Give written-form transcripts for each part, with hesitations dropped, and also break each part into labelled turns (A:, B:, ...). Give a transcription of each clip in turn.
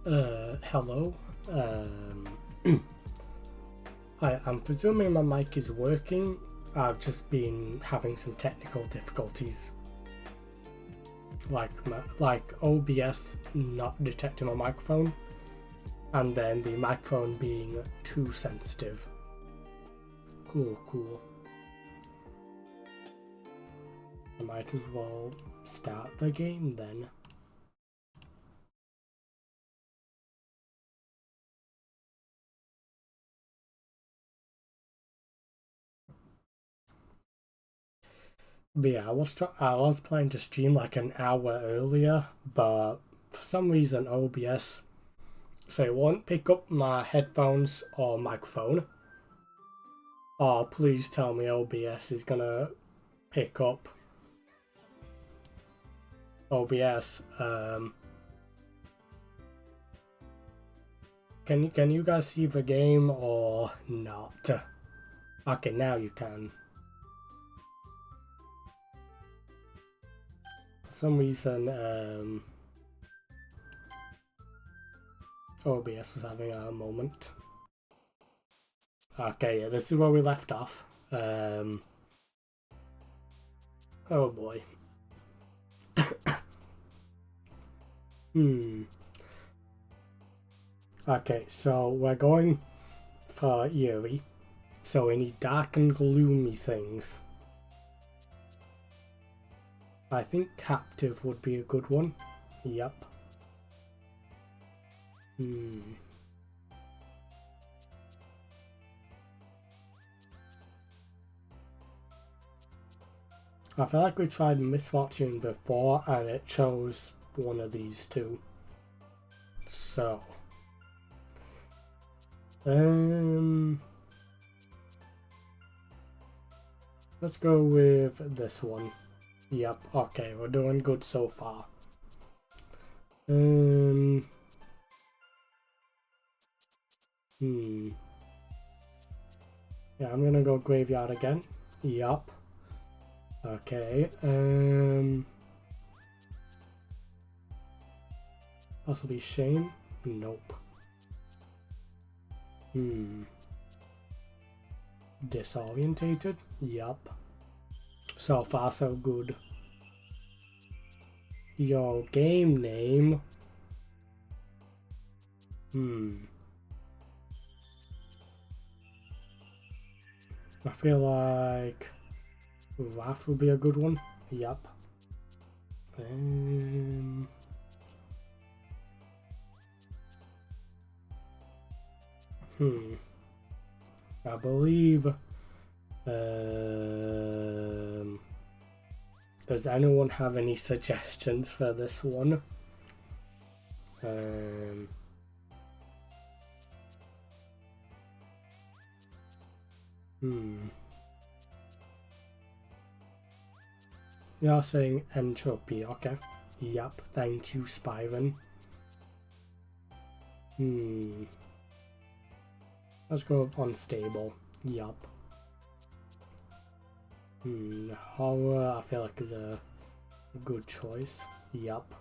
A: Hello. I'm presuming my mic is working. I've just been having some technical difficulties. Like OBS not detecting my microphone, and then the microphone being too sensitive. Cool. I might as well start the game then. But yeah, I was planning to stream like an hour earlier, but for some reason OBS so it won't pick up my headphones or microphone. Or please tell me OBS is gonna pick up OBS. Can you guys see the game or not? Okay, now you can. For some reason, OBS is having a moment. Okay, yeah, this is where we left off. Oh boy. Okay, so we're going for Yuri. So we need dark and gloomy things. I think captive would be a good one. Yep. I feel like we tried misfortune before and it chose one of these two. So let's go with this one. Yep, okay, we're doing good so far. Yeah, I'm gonna go graveyard again. Yup. Okay, possibly shame? Nope. Disorientated? Yup. So far so good. Your game name? I feel like Wrath would be a good one. Yup. I believe does anyone have any suggestions for this one? You're saying entropy, okay. Yep, thank you, Spyron. Let's go with unstable. Yup. Horror, I feel like is a good choice. Yup.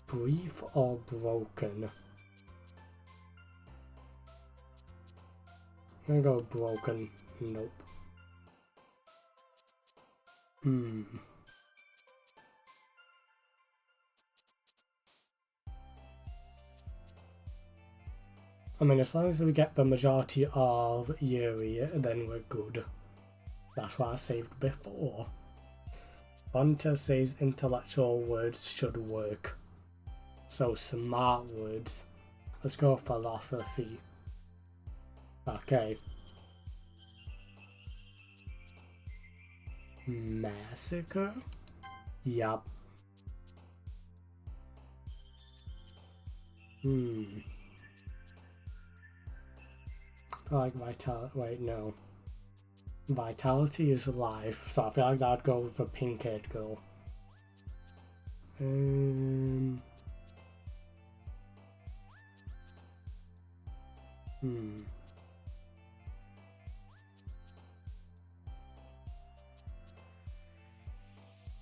A: Brief or broken? I'm gonna go broken. Nope. I mean, as long as we get the majority of Yuri, then we're good. That's what I saved before. Bunter says intellectual words should work. So smart words. Let's go philosophy. Okay. Massacre? Yup. I like vitality. Wait, no. Vitality is life, so I feel like that'd go with the pink-haired girl.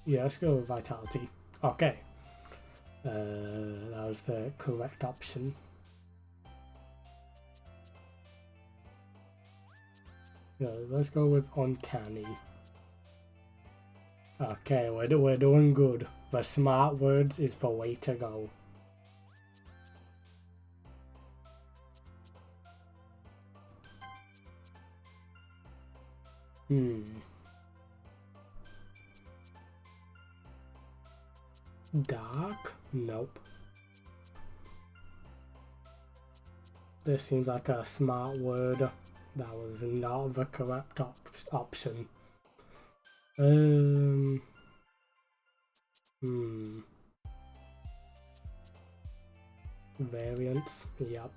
A: Yeah, let's go with vitality. Okay. That was the correct option. Yeah, let's go with uncanny. Okay, we're doing good. The smart words is the way to go. Dark? Nope. This seems like a smart word. That was not the correct option. Variance, yep.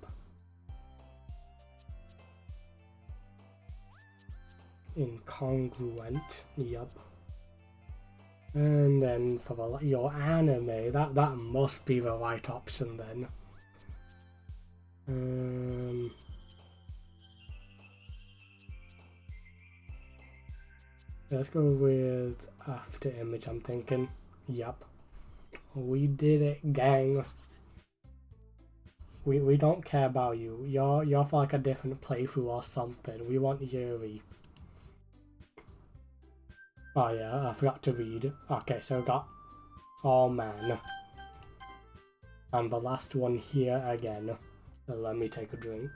A: Incongruent, yep. And then for your anime, that must be the right option then. Let's go with after image, I'm thinking. Yep. We did it, gang. We don't care about you. You're for like a different playthrough or something. We want Yuri. Oh yeah, I forgot to read. Okay, so we got all man. And the last one here again. So let me take a drink.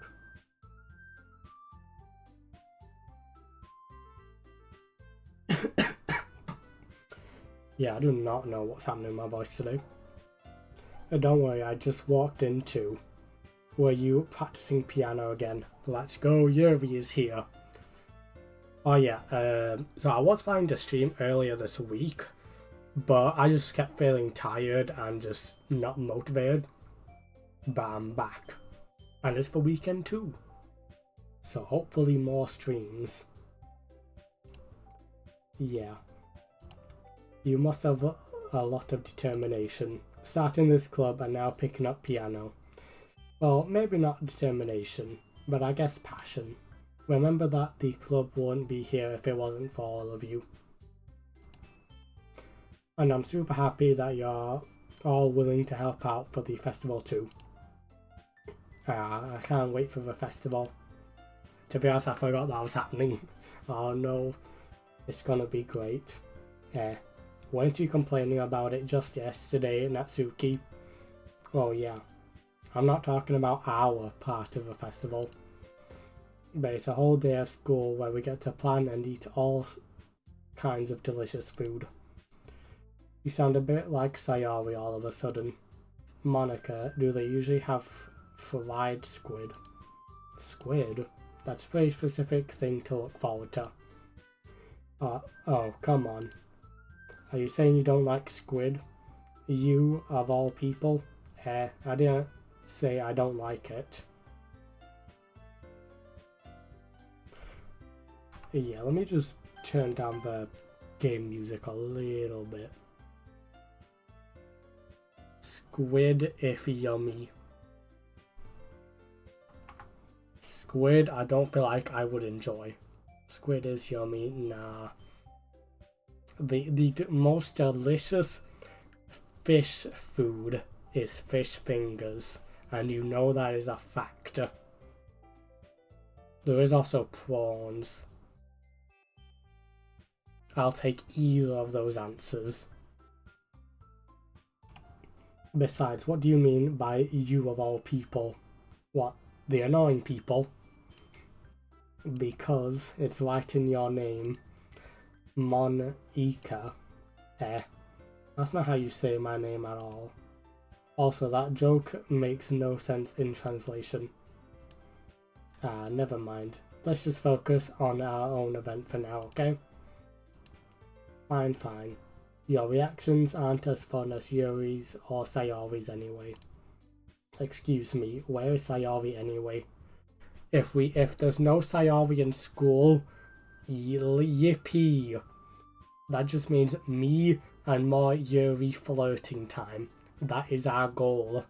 A: Yeah, I do not know what's happening in my voice today. Don't worry, I just walked into. Were you practicing piano again? Let's go, Yuri is here. Oh yeah, so I was planning to stream earlier this week, but I just kept feeling tired and just not motivated. But I'm back. And it's the weekend too. So hopefully more streams. Yeah. You must have a lot of determination. Starting this club and now picking up piano. Well, maybe not determination, but I guess passion. Remember that the club wouldn't be here if it wasn't for all of you. And I'm super happy that you're all willing to help out for the festival too. I can't wait for the festival. To be honest, I forgot that was happening. Oh no, it's gonna be great. Weren't you complaining about it just yesterday, Natsuki? Oh yeah, I'm not talking about our part of the festival. But it's a whole day of school where we get to plan and eat all kinds of delicious food. You sound a bit like Sayori all of a sudden. Monica, do they usually have fried squid? Squid? That's a very specific thing to look forward to. Oh, come on. Are you saying you don't like squid? You, of all people? I didn't say I don't like it. Yeah, let me just turn down the game music a little bit. Squid, if yummy. Squid, I don't feel like I would enjoy. Squid is yummy, nah. The most delicious fish food is fish fingers, and you know that is a fact. There is also prawns. I'll take either of those answers. Besides, what do you mean by you of all people? What, the annoying people? Because it's right in your name. Monica. That's not how you say my name at all. Also, that joke makes no sense in translation. Never mind. Let's just focus on our own event for now, okay? Fine. Your reactions aren't as fun as Yuri's or Sayori's anyway. Excuse me, where is Sayori anyway? If there's no Sayori in school, yippee. That just means me and more Yuri flirting time. That is our goal.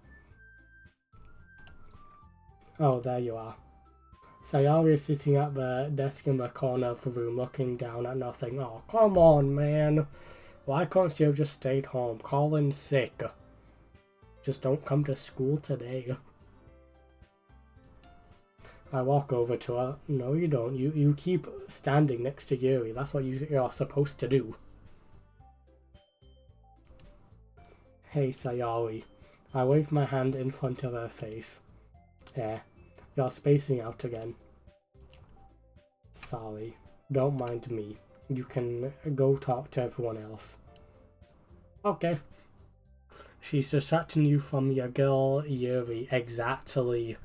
A: Oh, there you are. Sayori is sitting at the desk in the corner of the room looking down at nothing. Oh, come on, man. Why can't you have just stayed home? Call in sick. Just don't come to school today. I walk over to her. No, you don't. You keep standing next to Yuri. That's what you're supposed to do. Hey, Sayori. I wave my hand in front of her face. You're spacing out again. Sorry. Don't mind me. You can go talk to everyone else. Okay. She's distracting you from your girl, Yuri. Exactly.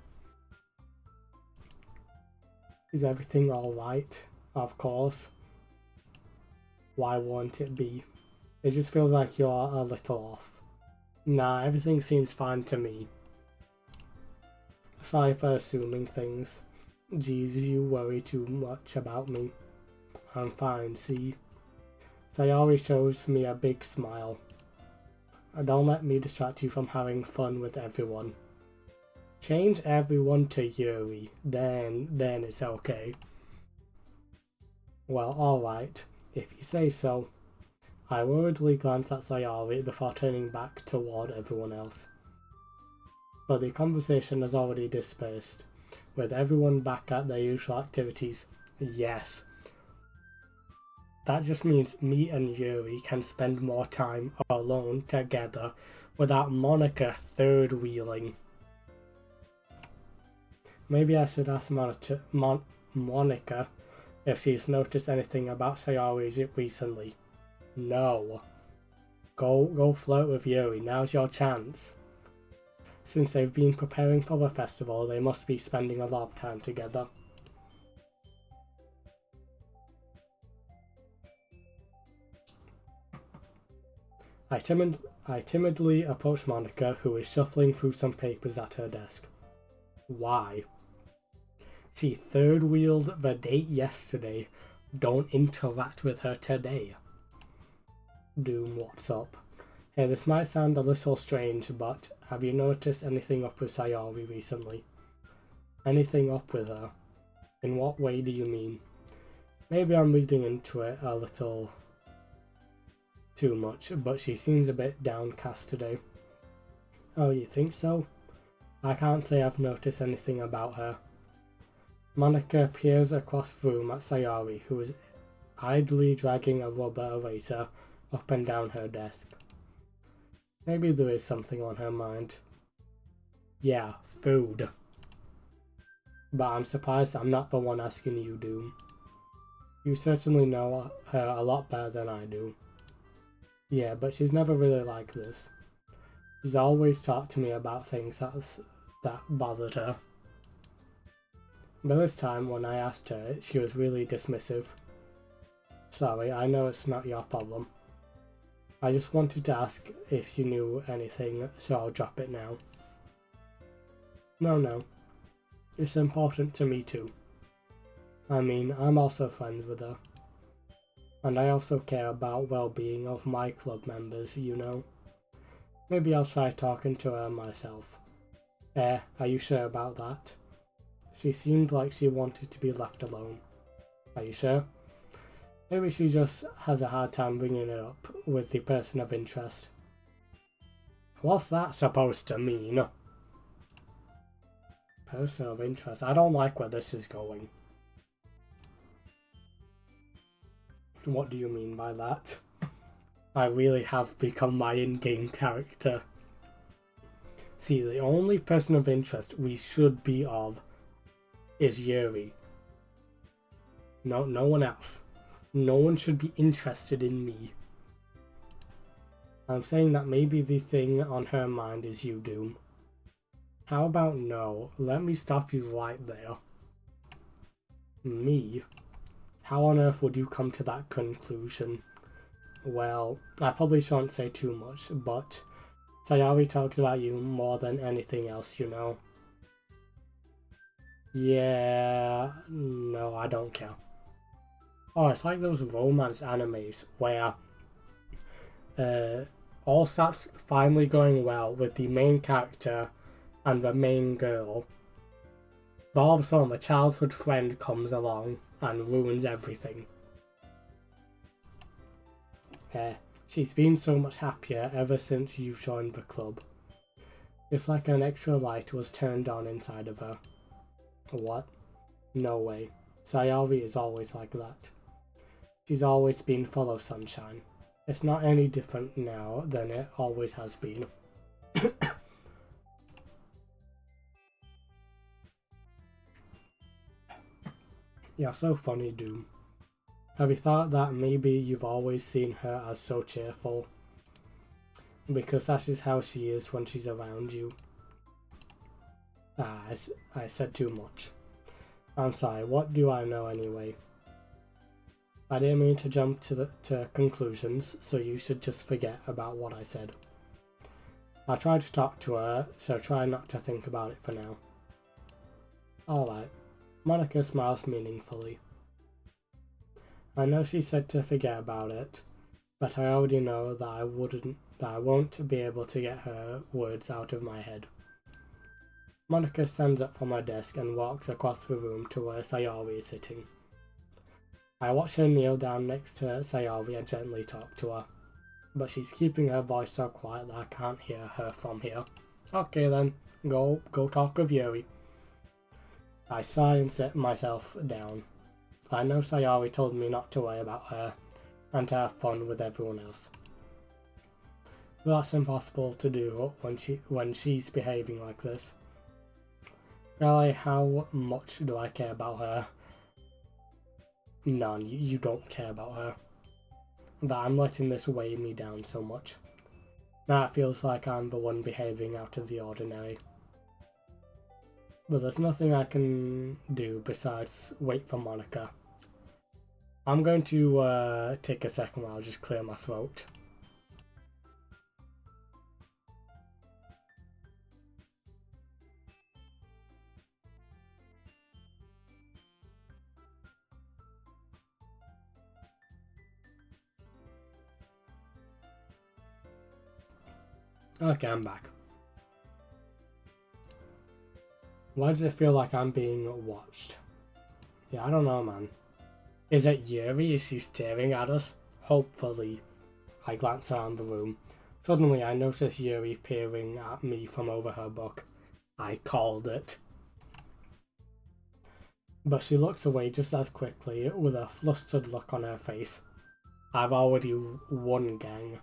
A: Is everything alright? Of course. Why won't it be? It just feels like you're a little off. Nah, everything seems fine to me. Sorry for assuming things. Geez, you worry too much about me. I'm fine, see? Sayori shows me a big smile. Don't let me distract you from having fun with everyone. Change everyone to Yuri, then it's okay. Well, alright, if you say so. I worriedly glance at Sayori before turning back toward everyone else. But the conversation has already dispersed, with everyone back at their usual activities. Yes. That just means me and Yuri can spend more time alone together without Monica third-wheeling. Maybe I should ask Monica if she's noticed anything about Sayori recently. No. Go flirt with Yuri, now's your chance. Since they've been preparing for the festival, they must be spending a lot of time together. I timidly approach Monica, who is shuffling through some papers at her desk. Why? She third-wheeled the date yesterday. Don't interact with her today. Doom, what's up? Hey, this might sound a little strange, but have you noticed anything up with Sayori recently? Anything up with her? In what way do you mean? Maybe I'm reading into it a little too much, but she seems a bit downcast today. Oh, you think so? I can't say I've noticed anything about her. Monica peers across the room at Sayori, who is idly dragging a rubber eraser up and down her desk. Maybe there is something on her mind. Yeah, food. But I'm surprised I'm not the one asking you, Doom. You certainly know her a lot better than I do. Yeah, but she's never really like this. She's always talked to me about things that bothered her. But this time, when I asked her, she was really dismissive. Sorry, I know it's not your problem. I just wanted to ask if you knew anything, so I'll drop it now. No. It's important to me too. I mean, I'm also friends with her. And I also care about well-being of my club members, you know. Maybe I'll try talking to her myself. Are you sure about that? She seemed like she wanted to be left alone. Are you sure? Maybe she just has a hard time bringing it up with the person of interest. What's that supposed to mean? Person of interest? I don't like where this is going. What do you mean by that? I really have become my in-game character. See, the only person of interest we should be of is Yuri. No one else. No one should be interested in me. I'm saying that maybe the thing on her mind is you, Doom. How about no? Let me stop you right there. Me? How on earth would you come to that conclusion? Well, I probably shouldn't say too much, but Sayori talks about you more than anything else, you know. Yeah, no, I don't care. Oh, it's like those romance animes where all starts finally going well with the main character and the main girl. But all of a sudden, a childhood friend comes along and ruins everything. She's been so much happier ever since you've joined the club. It's like an extra light was turned on inside of her. What? No way. Sayori is always like that. She's always been full of sunshine. It's not any different now than it always has been. You're so funny, Doom. Have you thought that maybe you've always seen her as so cheerful? Because that is how she is when she's around you. I said too much. I'm sorry, what do I know anyway? I didn't mean to jump to conclusions, so you should just forget about what I said. I tried to talk to her, so try not to think about it for now. Alright. Monica smiles meaningfully. I know she said to forget about it, but I already know that I won't be able to get her words out of my head. Monica stands up from her desk and walks across the room to where Sayori is sitting. I watch her kneel down next to Sayori and gently talk to her, but she's keeping her voice so quiet that I can't hear her from here. Okay then, go talk with Yuri. I sigh and sit myself down. I know Sayori told me not to worry about her and to have fun with everyone else. But that's impossible to do when she's behaving like this. Really, how much do I care about her? None. You don't care about her. That I'm letting this weigh me down so much. Now it feels like I'm the one behaving out of the ordinary. But there's nothing I can do besides wait for Monica. I'm going to take a second while I'll just clear my throat. Okay, I'm back. Why does it feel like I'm being watched? Yeah, I don't know, man. Is it Yuri? Is she staring at us? Hopefully. I glance around the room. Suddenly I notice Yuri peering at me from over her book. I called it. But she looks away just as quickly with a flustered look on her face. I've already won, gang.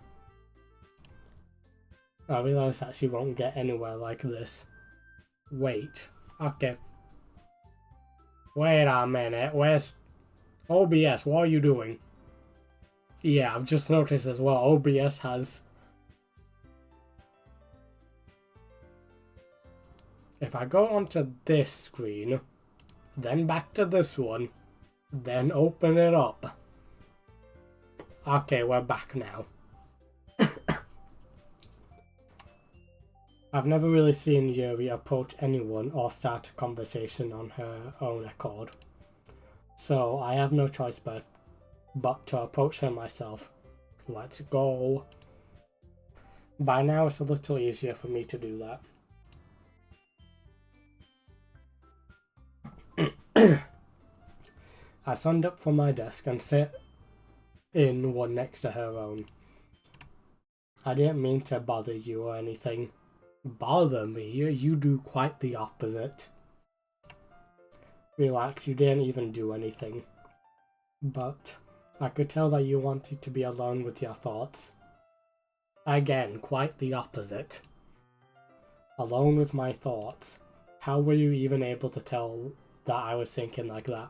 A: I realise that she won't get anywhere like this. Wait. Okay. Wait a minute. Where's OBS? What are you doing? Yeah, I've just noticed as well. OBS has... If I go onto this screen, then back to this one, then open it up. Okay, we're back now. I've never really seen Yuri approach anyone or start a conversation on her own accord. So I have no choice but to approach her myself. Let's go. By now it's a little easier for me to do that. I stand up from my desk and sit in one next to her own. I didn't mean to bother you or anything. Bother me? You do quite the opposite. Relax, you didn't even do anything. But I could tell that you wanted to be alone with your thoughts. Again, quite the opposite. Alone with my thoughts. How were you even able to tell that I was thinking like that?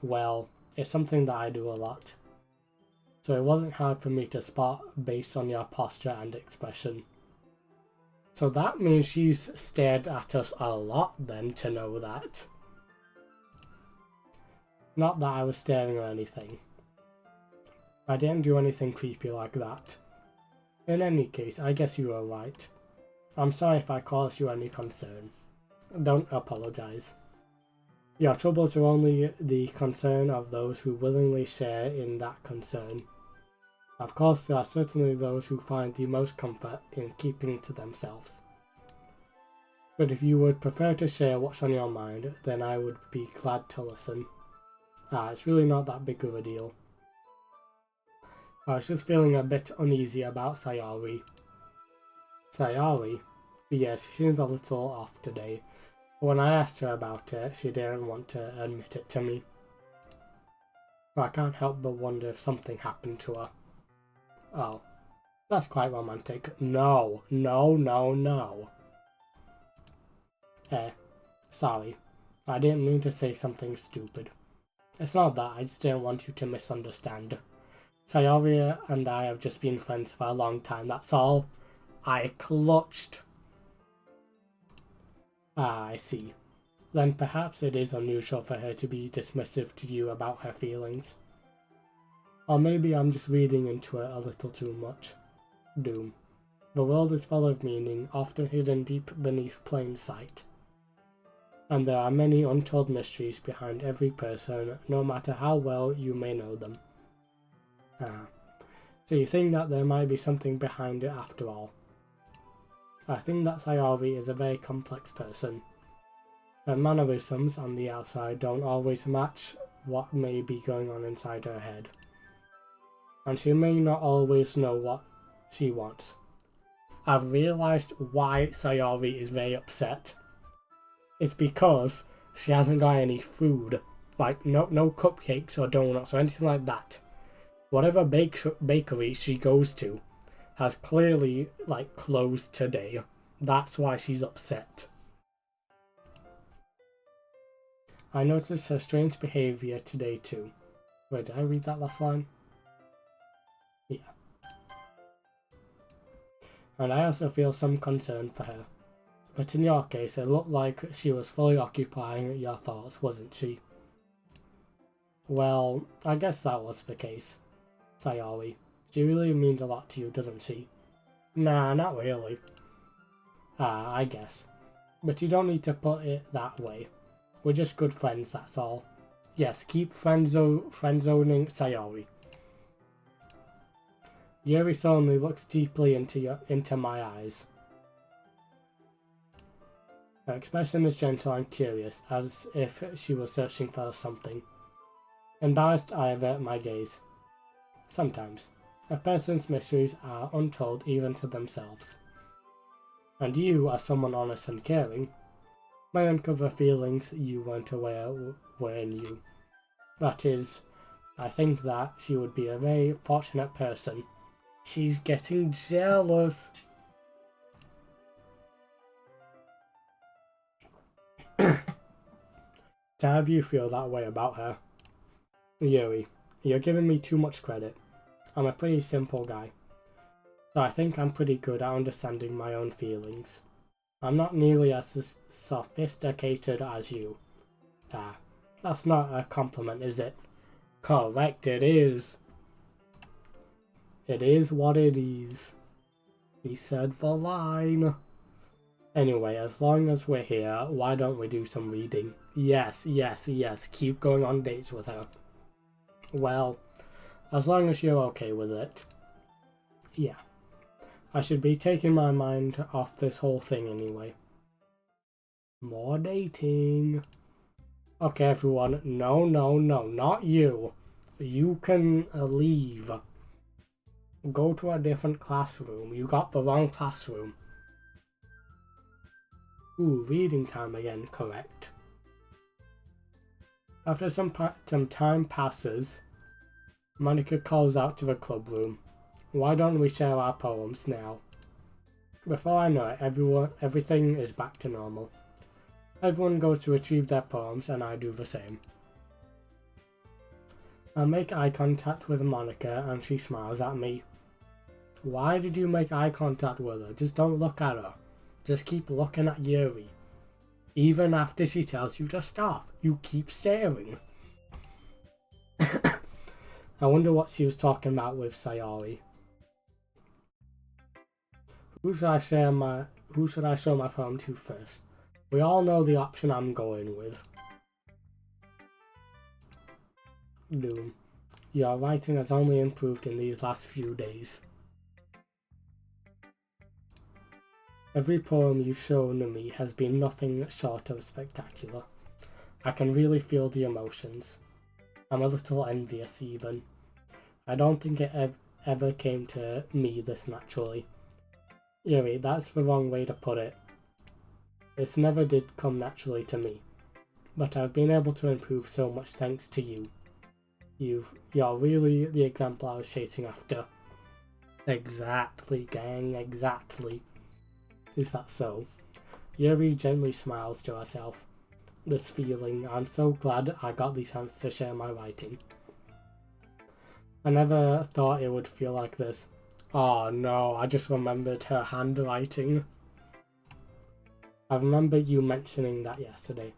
A: Well, it's something that I do a lot. So it wasn't hard for me to spot based on your posture and expression. So that means she's stared at us a lot then to know that. Not that I was staring or anything. I didn't do anything creepy like that. In any case, I guess you were right. I'm sorry if I caused you any concern. Don't apologize. Your troubles are only the concern of those who willingly share in that concern. Of course, there are certainly those who find the most comfort in keeping to themselves. But if you would prefer to share what's on your mind, then I would be glad to listen. It's really not that big of a deal. I was just feeling a bit uneasy about Sayori. Sayori? But yeah, she seems a little off today. But when I asked her about it, she didn't want to admit it to me. But I can't help but wonder if something happened to her. Oh, that's quite romantic. No, no, no, no. Sorry. I didn't mean to say something stupid. It's not that, I just didn't want you to misunderstand. Sayori and I have just been friends for a long time, that's all. I clutched. Ah, I see. Then perhaps it is unusual for her to be dismissive to you about her feelings. Or maybe I'm just reading into it a little too much. Doom. The world is full of meaning, often hidden deep beneath plain sight. And there are many untold mysteries behind every person, no matter how well you may know them. So you think that there might be something behind it after all? I think that Sayori is a very complex person. Her mannerisms on the outside don't always match what may be going on inside her head. And she may not always know what she wants. I've realised why Sayori is very upset. It's because she hasn't got any food. Like, no cupcakes or donuts or anything like that. Whatever bakery she goes to has clearly, like, closed today. That's why she's upset. I noticed her strange behaviour today too. Wait, did I read that last line? Yeah. And I also feel some concern for her. But in your case, it looked like she was fully occupying your thoughts, wasn't she? Well, I guess that was the case. Sayori. She really means a lot to you, doesn't she? Nah, not really. Ah, I guess. But you don't need to put it that way. We're just good friends, that's all. Yes, keep friend-zoning Sayori. Yuri suddenly looks deeply into my eyes. Her expression is gentle and curious, as if she was searching for something. Embarrassed, I avert my gaze. Sometimes, a person's mysteries are untold even to themselves. And you, as someone honest and caring, may uncover feelings you weren't aware were in you. That is, I think that she would be a very fortunate person. She's getting jealous. To have you feel that way about her. Yuri, you're giving me too much credit. I'm a pretty simple guy. So I think I'm pretty good at understanding my own feelings. I'm not nearly as sophisticated as you. Ah, that's not a compliment, is it? Correct, it is. It is what it is. He said the line. Anyway, as long as we're here, why don't we do some reading? Yes, yes, yes, keep going on dates with her. Well, as long as you're okay with it. Yeah. I should be taking my mind off this whole thing anyway. More dating. Okay, everyone. No, no, no, not you. You can leave. Go to a different classroom. You got the wrong classroom. Ooh, reading time again, correct. After some time passes, Monica calls out to the club room. Why don't we share our poems now? Before I know it, everything is back to normal. Everyone goes to retrieve their poems and I do the same. I make eye contact with Monica and she smiles at me. Why did you make eye contact with her? Just don't look at her. Just keep looking at Yuri. Even after she tells you to stop, you keep staring. I wonder what she was talking about with Sayori. Who should I show my poem to first? We all know the option I'm going with. Doom. Your writing has only improved in these last few days. Every poem you've shown me has been nothing short of spectacular. I can really feel the emotions. I'm a little envious even. I don't think it ever came to me this naturally. Yuri, that's the wrong way to put it. This never did come naturally to me, but I've been able to improve so much thanks to you. You're really the example I was chasing after. Exactly, gang, exactly. Is that so? Yuri gently smiles to herself. This feeling, I'm so glad I got the chance to share my writing. I never thought it would feel like this. Oh no, I just remembered her handwriting. I remember you mentioning that yesterday.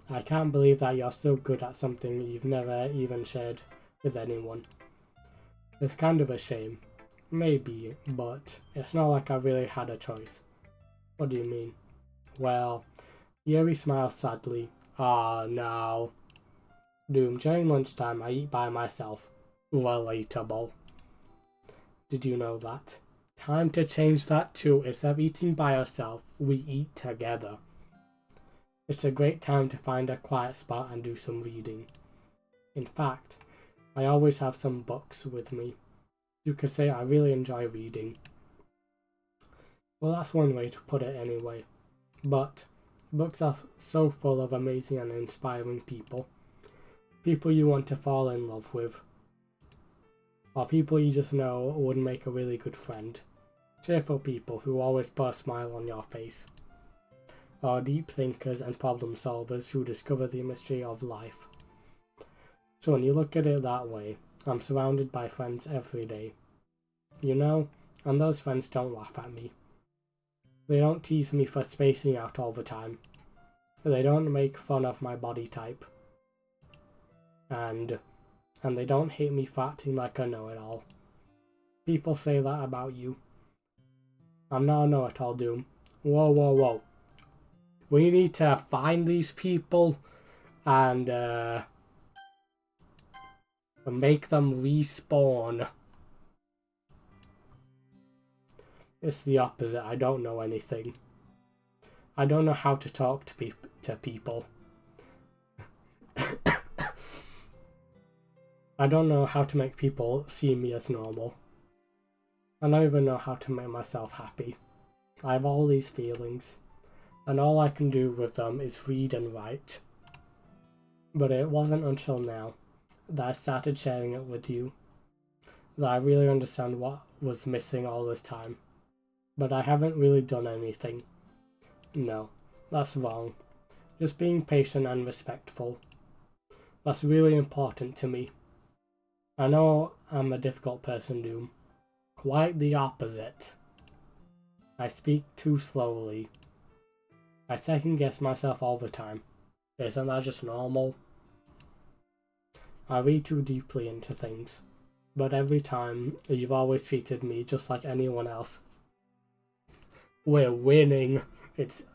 A: I can't believe that you're so good at something you've never even shared with anyone. It's kind of a shame. Maybe, but it's not like I really had a choice. What do you mean? Well, Yuri smiles sadly. Ah, no. Doom, during lunchtime I eat by myself. Relatable. Did you know that? Time to change that too. Instead of eating by yourself, we eat together. It's a great time to find a quiet spot and do some reading. In fact, I always have some books with me. You could say I really enjoy reading. Well, that's one way to put it anyway. But books are so full of amazing and inspiring people. People you want to fall in love with. Or people you just know would make a really good friend. Cheerful people who always put a smile on your face. Or deep thinkers and problem solvers who discover the mystery of life. So when you look at it that way, I'm surrounded by friends every day. You know, and those friends don't laugh at me. They don't tease me for spacing out all the time. They don't make fun of my body type. And they don't hate me for acting like a know-it-all. People say that about you. I'm not a know-it-all, Doom. Whoa, whoa, whoa. We need to find these people and make them respawn. It's the opposite. I don't know anything. I don't know how to talk to people. I don't know how to make people see me as normal. I don't even know how to make myself happy. I have all these feelings, and all I can do with them is read and write. But it wasn't until now that I started sharing it with you that I really understand what was missing all this time. But I haven't really done anything. No, that's wrong. Just being patient and respectful. That's really important to me. I know I'm a difficult person, Doom. Quite the opposite. I speak too slowly. I second guess myself all the time. Isn't that just normal? I read too deeply into things. But every time, you've always treated me just like anyone else. We're winning.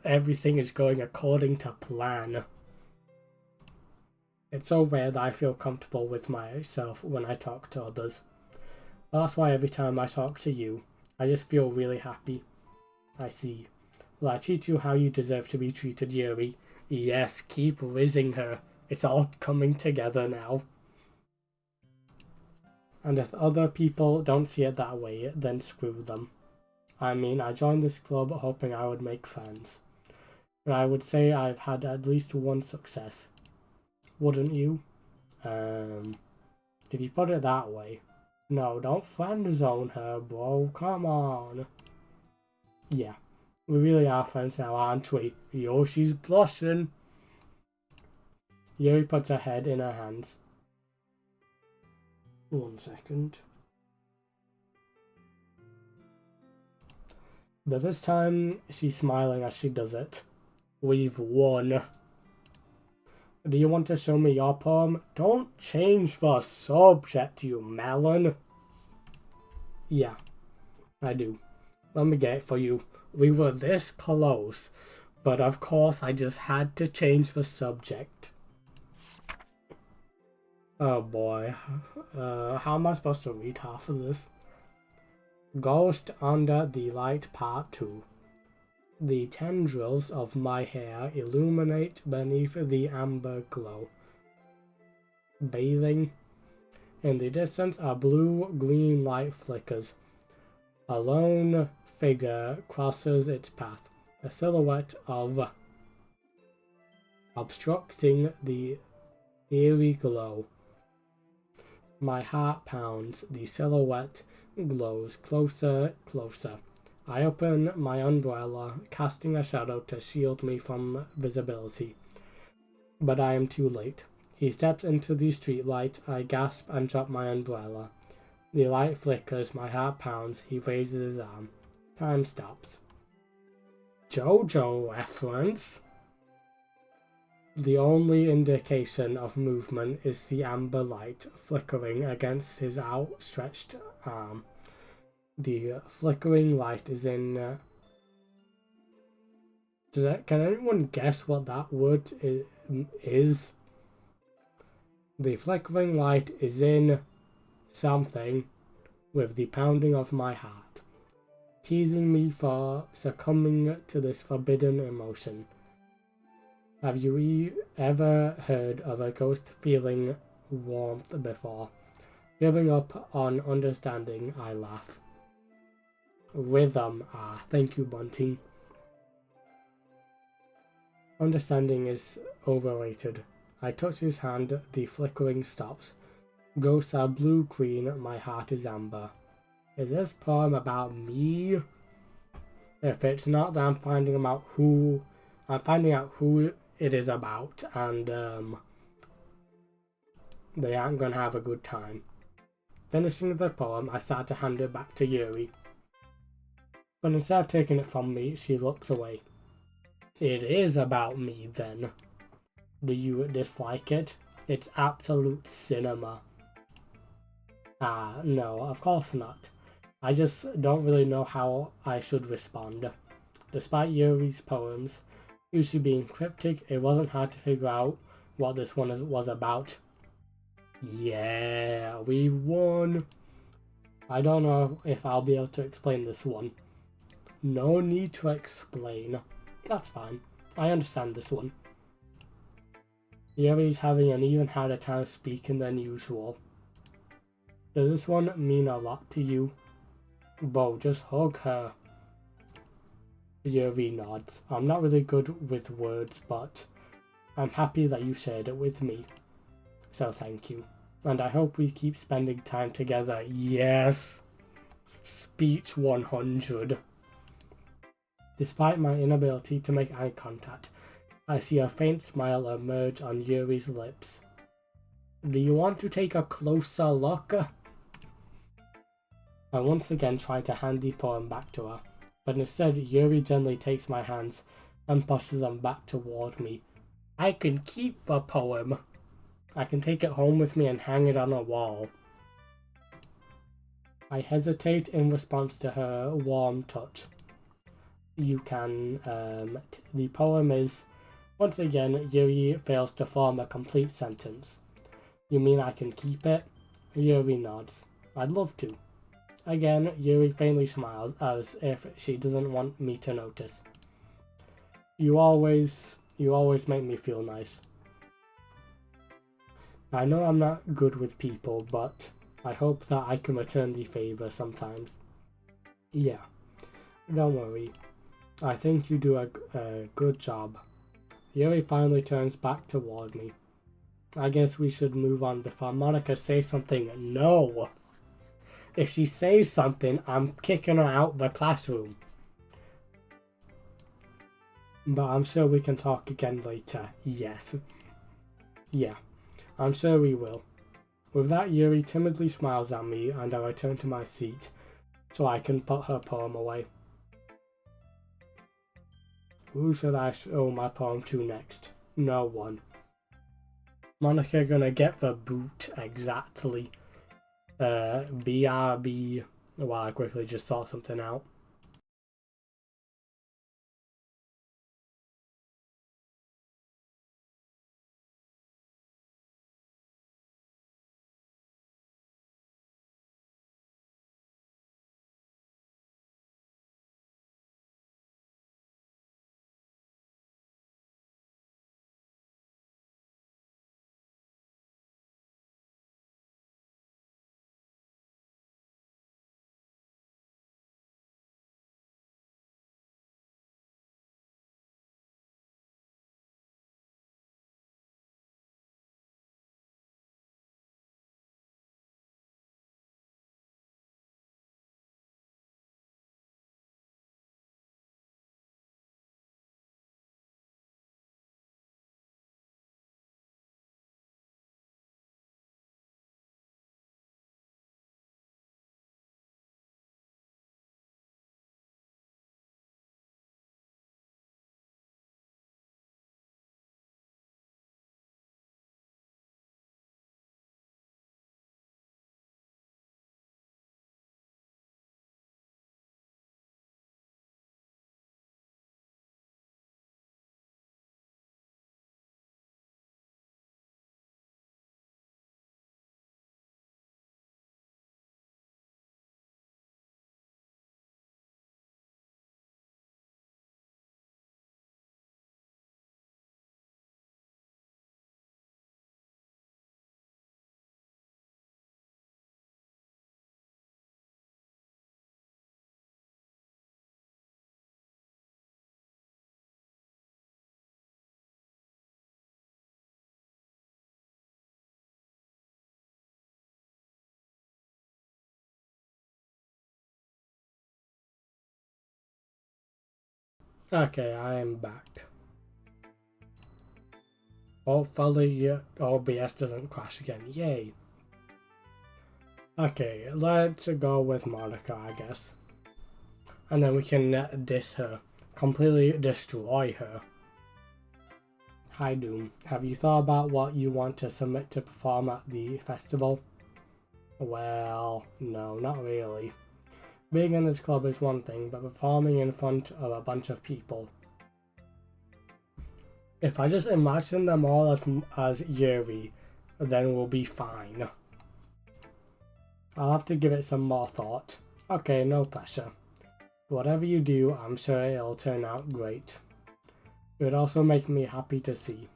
A: Everything is going according to plan. It's so rare that I feel comfortable with myself when I talk to others. That's why every time I talk to you, I just feel really happy. I see. Well, I treat you how you deserve to be treated, Yuri. Yes, keep rizzing her. It's all coming together now. And if other people don't see it that way, then screw them. I mean, I joined this club hoping I would make friends. And I would say I've had at least one success. Wouldn't you? If you put it that way. No, don't friend zone her, bro. Come on. Yeah, we really are friends now, aren't we? Yo, she's blushing. Yuri puts her head in her hands. 1 second. But this time, she's smiling as she does it. We've won. Do you want to show me your poem? Don't change the subject, you melon. Yeah, I do. Let me get it for you. We were this close, but of course I just had to change the subject. Oh boy. How am I supposed to read half of this? Ghost Under the Light Part 2. The tendrils of my hair illuminate beneath the amber glow. Bathing. In the distance, a blue-green light flickers. A lone figure crosses its path, a silhouette of obstructing the eerie glow. My heart pounds, the silhouette glows closer, closer. I open my umbrella, casting a shadow to shield me from visibility. But I am too late. He steps into the streetlight. I gasp and drop my umbrella. The light flickers, my heart pounds. He raises his arm. Time stops. JoJo reference? The only indication of movement is the amber light flickering against his outstretched arm. The flickering light is in... Can anyone guess what that word is? The flickering light is in something with the pounding of my heart, teasing me for succumbing to this forbidden emotion. Have you ever heard of a ghost feeling warmth before? Giving up on understanding, I laugh. Rhythm, thank you, Bunting. Understanding is overrated. I touch his hand, the flickering stops. Ghosts are blue-green, my heart is amber. Is this poem about me? If it's not, then I'm finding out who it is about, and they aren't gonna have a good time. Finishing the poem, I start to hand it back to Yuri. But instead of taking it from me, she looks away. It is about me, then. Do you dislike it? It's absolute cinema. No, of course not. I just don't really know how I should respond. Despite Yuri's poems usually being cryptic, it wasn't hard to figure out what this one was about. Yeah, we won! I don't know if I'll be able to explain this one. No need to explain. That's fine. I understand this one. Yuri's having an even harder time speaking than usual. Does this one mean a lot to you? Bo, just hug her. Yuri nods. I'm not really good with words, but I'm happy that you shared it with me. So thank you. And I hope we keep spending time together. Yes! Speech 100. Despite my inability to make eye contact, I see a faint smile emerge on Yuri's lips. Do you want to take a closer look? I once again try to hand the poem back to her, but instead Yuri gently takes my hands and pushes them back toward me. I can keep the poem. I can take it home with me and hang it on a wall. I hesitate in response to her warm touch. You can, the poem is, once again, Yuri fails to form a complete sentence. You mean I can keep it? Yuri nods. I'd love to. Again, Yuri faintly smiles, as if she doesn't want me to notice. You always make me feel nice. I know I'm not good with people, but I hope that I can return the favor sometimes. Yeah, don't worry. I think you do a good job. Yuri finally turns back toward me. I guess we should move on before Monica says something. No! If she says something, I'm kicking her out the classroom. But I'm sure we can talk again later. Yes. Yeah, I'm sure we will. With that, Yuri timidly smiles at me and I return to my seat so I can put her poem away. Who should I show my poem to next? No one. Monica gonna get the boot exactly. BRB. Well, I quickly just thought something out. Okay, I am back. Hopefully OBS doesn't crash again. Yay. Okay, let's go with Monica, I guess. And then we can diss her. Completely destroy her. Hi Doom, have you thought about what you want to submit to perform at the festival? Well, no, not really. Being in this club is one thing, but performing in front of a bunch of people. If I just imagine them all as Yuri, then we'll be fine. I'll have to give it some more thought. Okay, no pressure. Whatever you do, I'm sure it'll turn out great. It would also make me happy to see.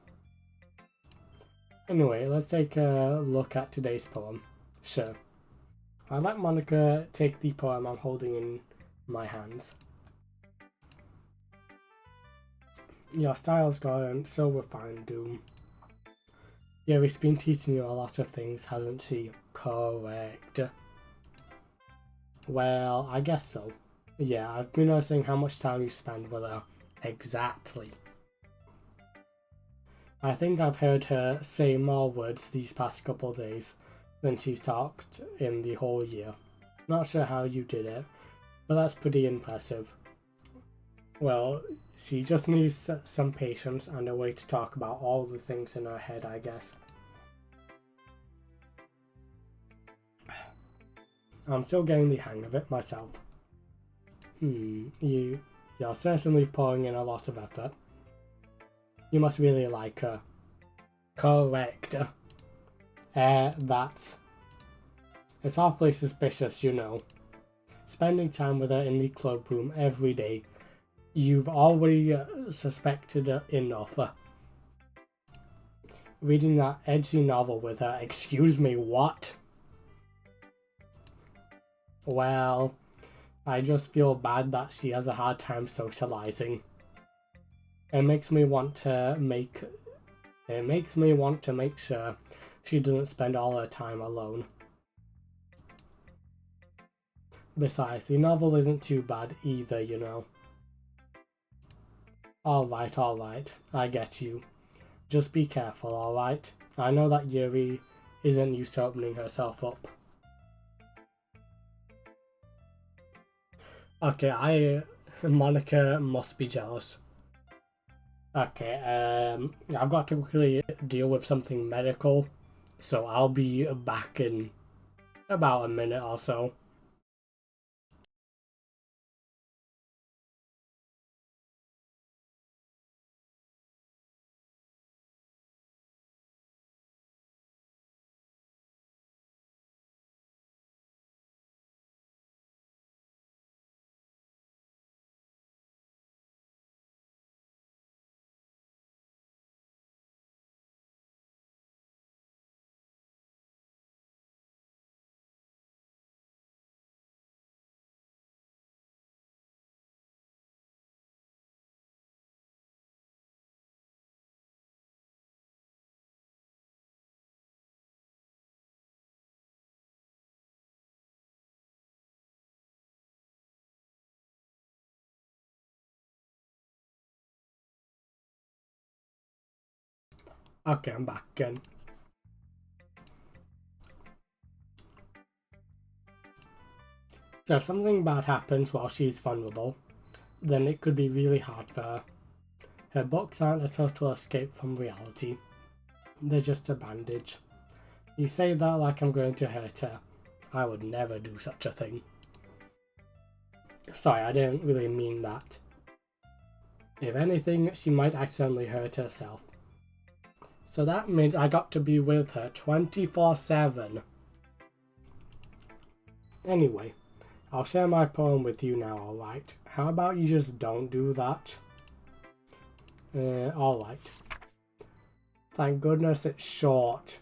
A: Anyway, let's take a look at today's poem. Sure. I'd like Monica take the poem I'm holding in my hands. Your style's gotten so refined, Doom. Yuri's been teaching you a lot of things, hasn't she? Correct. Well, I guess so. Yeah, I've been noticing how much time you spend with her. Exactly. I think I've heard her say more words these past couple of days than she's talked in the whole year. Not sure how you did it, but that's pretty impressive. Well, she just needs some patience and a way to talk about all the things in her head, I guess. I'm still getting the hang of it myself. You're certainly pouring in a lot of effort. You must really like her. Correct. That's... It's awfully suspicious, you know. Spending time with her in the club room every day. You've already suspected enough. Reading that edgy novel with her. Excuse me, what? Well, I just feel bad that she has a hard time socializing. It makes me want to make sure she doesn't spend all her time alone. Besides, the novel isn't too bad either, you know. Alright, I get you. Just be careful, alright? I know that Yuri isn't used to opening herself up. Okay, Monica must be jealous. Okay, I've got to quickly deal with something medical, so I'll be back in about a minute or so. Okay, I'm back again. So if something bad happens while she's vulnerable, then it could be really hard for her. Her books aren't a total escape from reality. They're just a bandage. You say that like I'm going to hurt her. I would never do such a thing. Sorry, I didn't really mean that. If anything, she might accidentally hurt herself. So that means I got to be with her 24/7. Anyway, I'll share my poem with you now, alright? How about you just don't do that? Alright. Thank goodness it's short.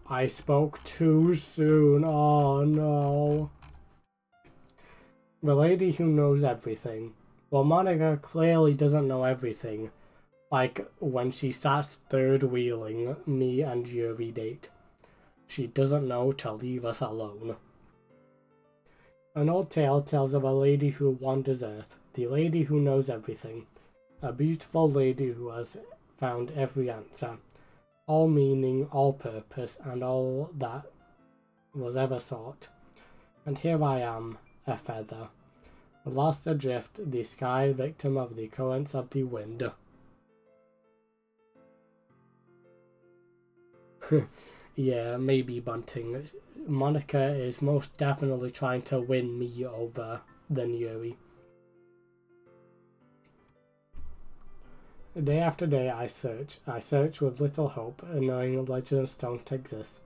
A: I spoke too soon. Oh no. The lady who knows everything. Well, Monica clearly doesn't know everything. Like when she starts third wheeling me and Yuri date. She doesn't know to leave us alone. An old tale tells of a lady who wanders Earth, the lady who knows everything. A beautiful lady who has found every answer, all meaning, all purpose, and all that was ever sought. And here I am, a feather, lost adrift the sky, victim of the currents of the wind. Yeah, maybe Bunting. Monica is most definitely trying to win me over than Yuri. Day after day I search with little hope, knowing legends don't exist.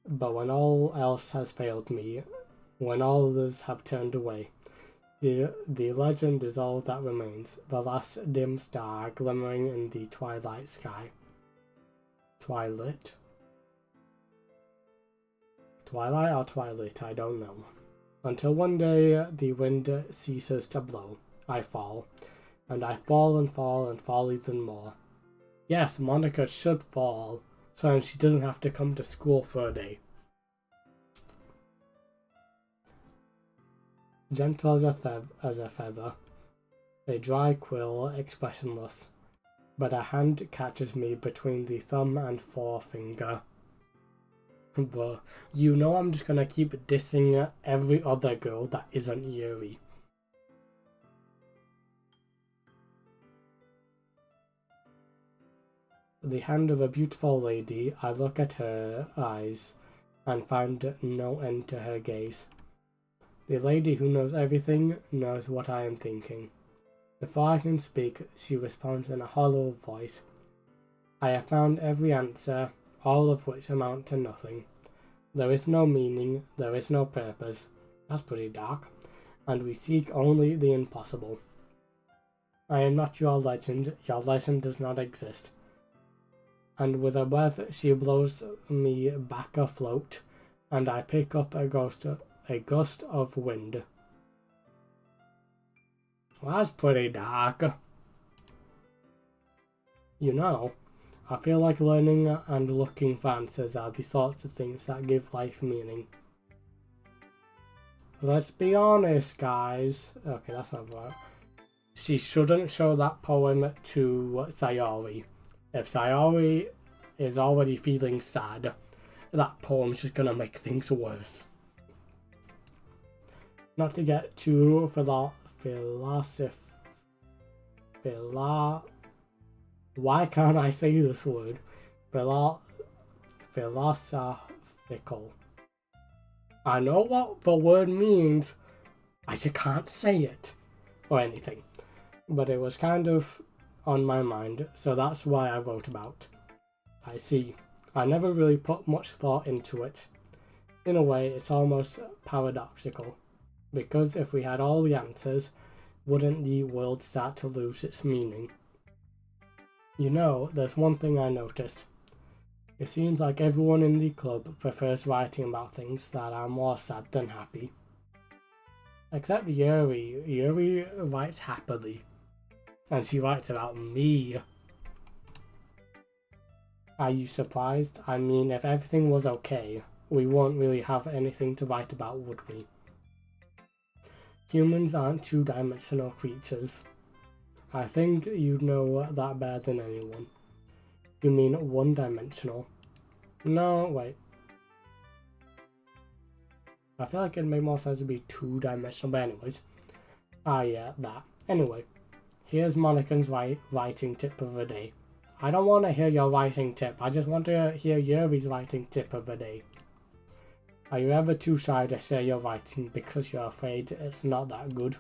A: But when all else has failed me, when all others have turned away, the legend is all that remains, the last dim star glimmering in the twilight sky. Twilight? Twilight or twilight, I don't know. Until one day the wind ceases to blow, I fall. And I fall and fall and fall even more. Yes, Monica should fall, so she doesn't have to come to school for a day. Gentle as a feather, a dry quill, expressionless, but a hand catches me between the thumb and forefinger. But you know I'm just gonna keep dissing every other girl that isn't Yuri. The hand of a beautiful lady, I look at her eyes and find no end to her gaze. The lady who knows everything knows what I am thinking. Before I can speak, she responds in a hollow voice. I have found every answer, all of which amount to nothing. There is no meaning, there is no purpose. That's pretty dark. And we seek only the impossible. I am not your legend does not exist. And with a breath she blows me back afloat, and I pick up a gust of wind. Well, that's pretty dark. You know, I feel like learning and looking for answers are the sorts of things that give life meaning. Let's be honest, guys. Okay, that's not right. She shouldn't show that poem to Sayori. If Sayori is already feeling sad, that poem's just gonna make things worse. Not to get too why can't I say this word? Philosophical. I know what the word means, I just can't say it or anything. But it was kind of on my mind, so that's why I wrote about. I see. I never really put much thought into it. In a way, it's almost paradoxical. Because if we had all the answers, wouldn't the world start to lose its meaning? You know, there's one thing I noticed. It seems like everyone in the club prefers writing about things that are more sad than happy. Except Yuri. Yuri writes happily. And she writes about me. Are you surprised? I mean, if everything was okay, we won't really have anything to write about, would we? Humans aren't two-dimensional creatures. I think you know that better than anyone. You mean one-dimensional? No, wait. I feel like it'd make more sense to be two-dimensional, but anyways. Yeah, that. Anyway, here's Monica's writing tip of the day. I don't want to hear your writing tip, I just want to hear Yuri's writing tip of the day. Are you ever too shy to share your writing because you're afraid it's not that good?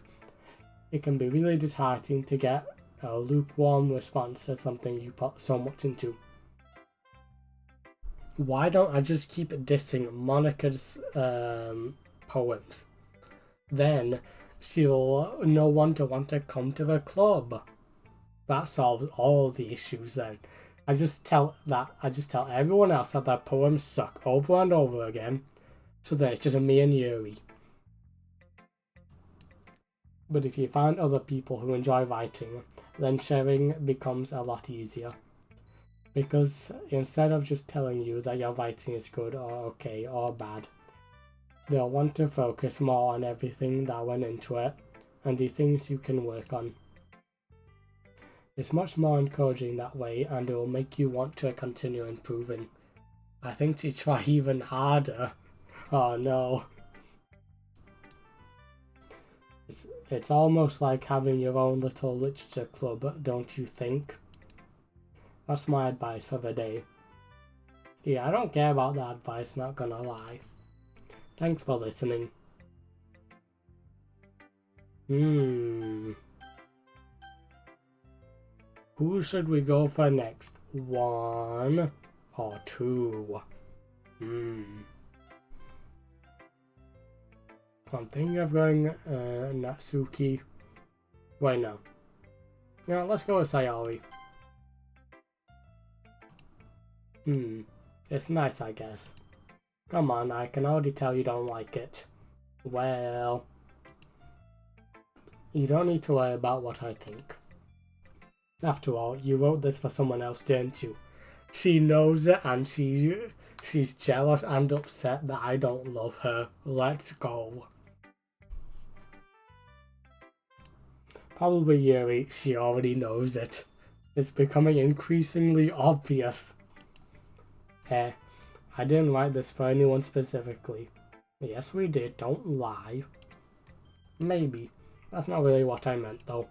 A: It can be really disheartening to get a lukewarm response to something you put so much into. Why don't I just keep dissing Monica's poems? Then she'll no one to want to come to the club. That solves all the issues then. I just tell everyone else that their poems suck over and over again, so then it's just me and Yuri. But if you find other people who enjoy writing, then sharing becomes a lot easier. Because instead of just telling you that your writing is good or okay or bad, they'll want to focus more on everything that went into it and the things you can work on. It's much more encouraging that way, and it will make you want to continue improving. I think to try even harder. Oh no. It's almost like having your own little literature club, don't you think? That's my advice for the day. Yeah, I don't care about that advice, not gonna lie. Thanks for listening. Who should we go for next? 1 or 2? I'm thinking of going Natsuki. Wait, no. You know, let's go with Sayori. It's nice, I guess. Come on, I can already tell you don't like it. Well, you don't need to worry about what I think. After all, you wrote this for someone else, didn't you? She knows it, and she's jealous and upset that I don't love her. Let's go. Probably Yuri, she already knows it. It's becoming increasingly obvious. I didn't write this for anyone specifically. Yes, we did, don't lie. Maybe. That's not really what I meant, though.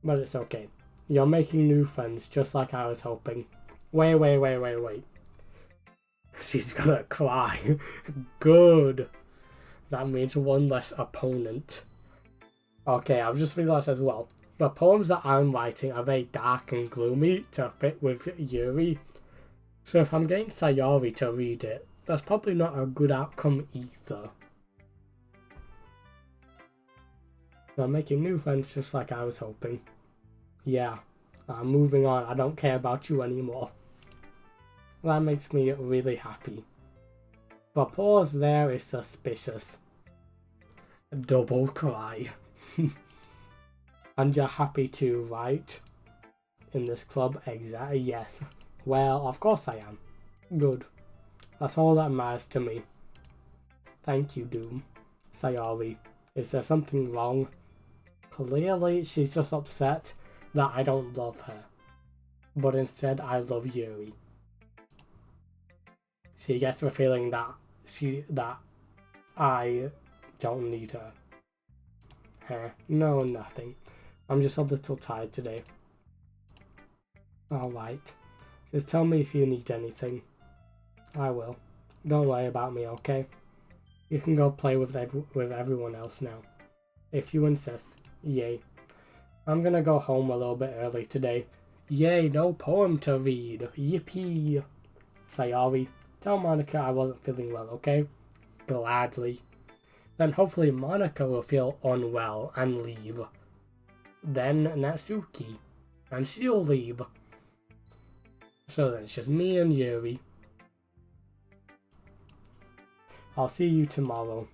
A: But it's okay. You're making new friends, just like I was hoping. Wait. She's gonna cry. Good. That means one less opponent. Okay, I've just realised as well. The poems that I'm writing are very dark and gloomy to fit with Yuri. So if I'm getting Sayori to read it, that's probably not a good outcome either. I'm making new friends just like I was hoping. Yeah, I'm moving on. I don't care about you anymore. That makes me really happy. The pause there is suspicious. Double cry. And you're happy to write in this club? Exactly, yes. Well, of course I am. Good. That's all that matters to me. Thank you, Doom. Sayori, is there something wrong? Clearly, she's just upset that I don't love her. But instead, I love Yuri. She gets the feeling that I don't need her. No, nothing. I'm just a little tired today. Alright. Just tell me if you need anything. I will. Don't worry about me, okay? You can go play with everyone else now. If you insist. Yay. I'm gonna go home a little bit early today. Yay, no poem to read. Yippee. Sayori, tell Monica I wasn't feeling well, okay? Gladly. Then hopefully Monica will feel unwell and leave. Then Natsuki. And she'll leave. So then it's just me and Yuri. I'll see you tomorrow.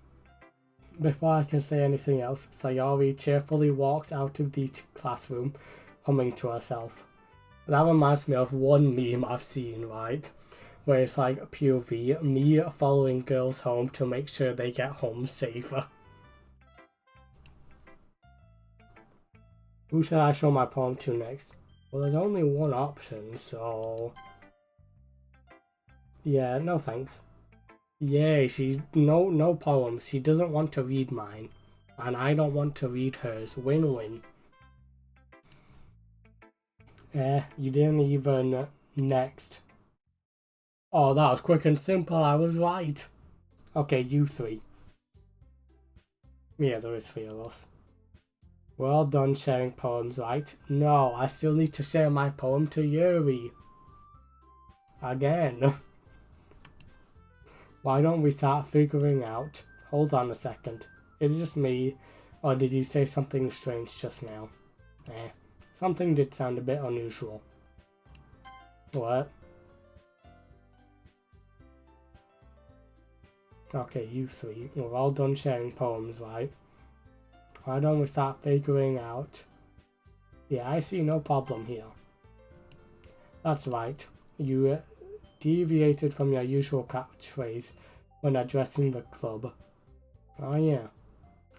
A: Before I can say anything else, Sayori cheerfully walked out of the classroom, humming to herself. That reminds me of one meme I've seen, right? Where it's like POV, me following girls home to make sure they get home safer. Who should I show my poem to next? Well, there's only one option, so... Yeah, no thanks. Yay, no poems. She doesn't want to read mine. And I don't want to read hers. Win-win. You didn't even... Next. Oh, that was quick and simple. I was right. Okay, you three. Yeah, there is 3 of us. We're all done sharing poems, right? No, I still need to share my poem to Yuri. Again. Why don't we start figuring out... Hold on a second. Is it just me? Or did you say something strange just now? Something did sound a bit unusual. What? Okay, you 3. We're all done sharing poems, right? Why don't we start figuring out... Yeah, I see no problem here. That's right. You deviated from your usual catchphrase when addressing the club. Oh yeah.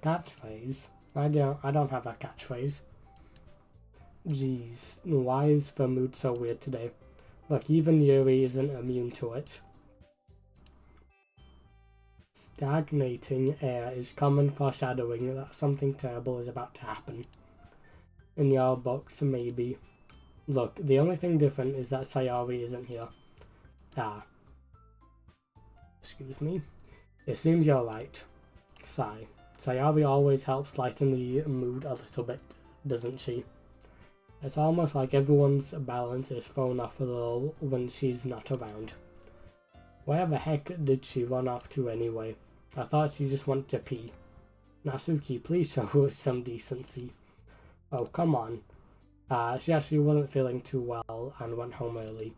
A: Catchphrase? I don't have a catchphrase. Jeez, why is the mood so weird today? Look, even Yuri isn't immune to it. Stagnating air is common foreshadowing that something terrible is about to happen. In your books, maybe. Look, the only thing different is that Sayori isn't here. Ah. Excuse me. It seems you're right. Sigh. Sayori always helps lighten the mood a little bit, doesn't she? It's almost like everyone's balance is thrown off a little when she's not around. Where the heck did she run off to anyway? I thought she just went to pee. Natsuki, please show her some decency. Oh, come on. She actually wasn't feeling too well and went home early.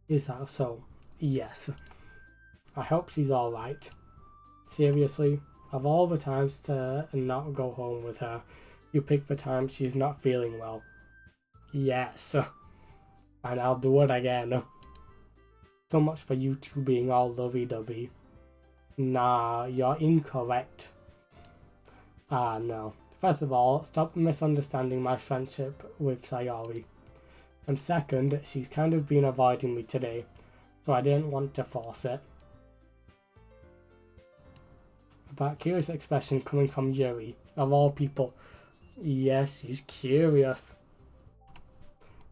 A: Is that so? Yes. I hope she's alright. Seriously, of all the times to not go home with her, you pick the time she's not feeling well. Yes. And I'll do it again. So much for you two being all lovey-dovey. Nah, you're incorrect. No. First of all, stop misunderstanding my friendship with Sayori. And second, she's kind of been avoiding me today, so I didn't want to force it. That curious expression coming from Yuri, of all people. Yes, she's curious.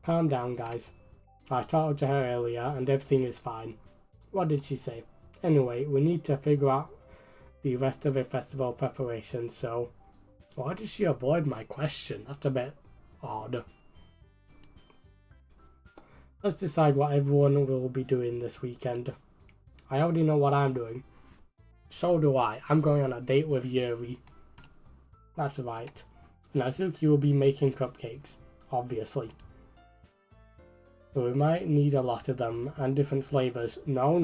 A: Calm down, guys. I talked to her earlier and everything is fine. What did she say? Anyway, we need to figure out the rest of the festival preparations, so... Why did she avoid my question? That's a bit odd. Let's decide what everyone will be doing this weekend. I already know what I'm doing. So do I. I'm going on a date with Yuri. That's right. Natsuki will be making cupcakes, obviously. But we might need a lot of them and different flavors. No,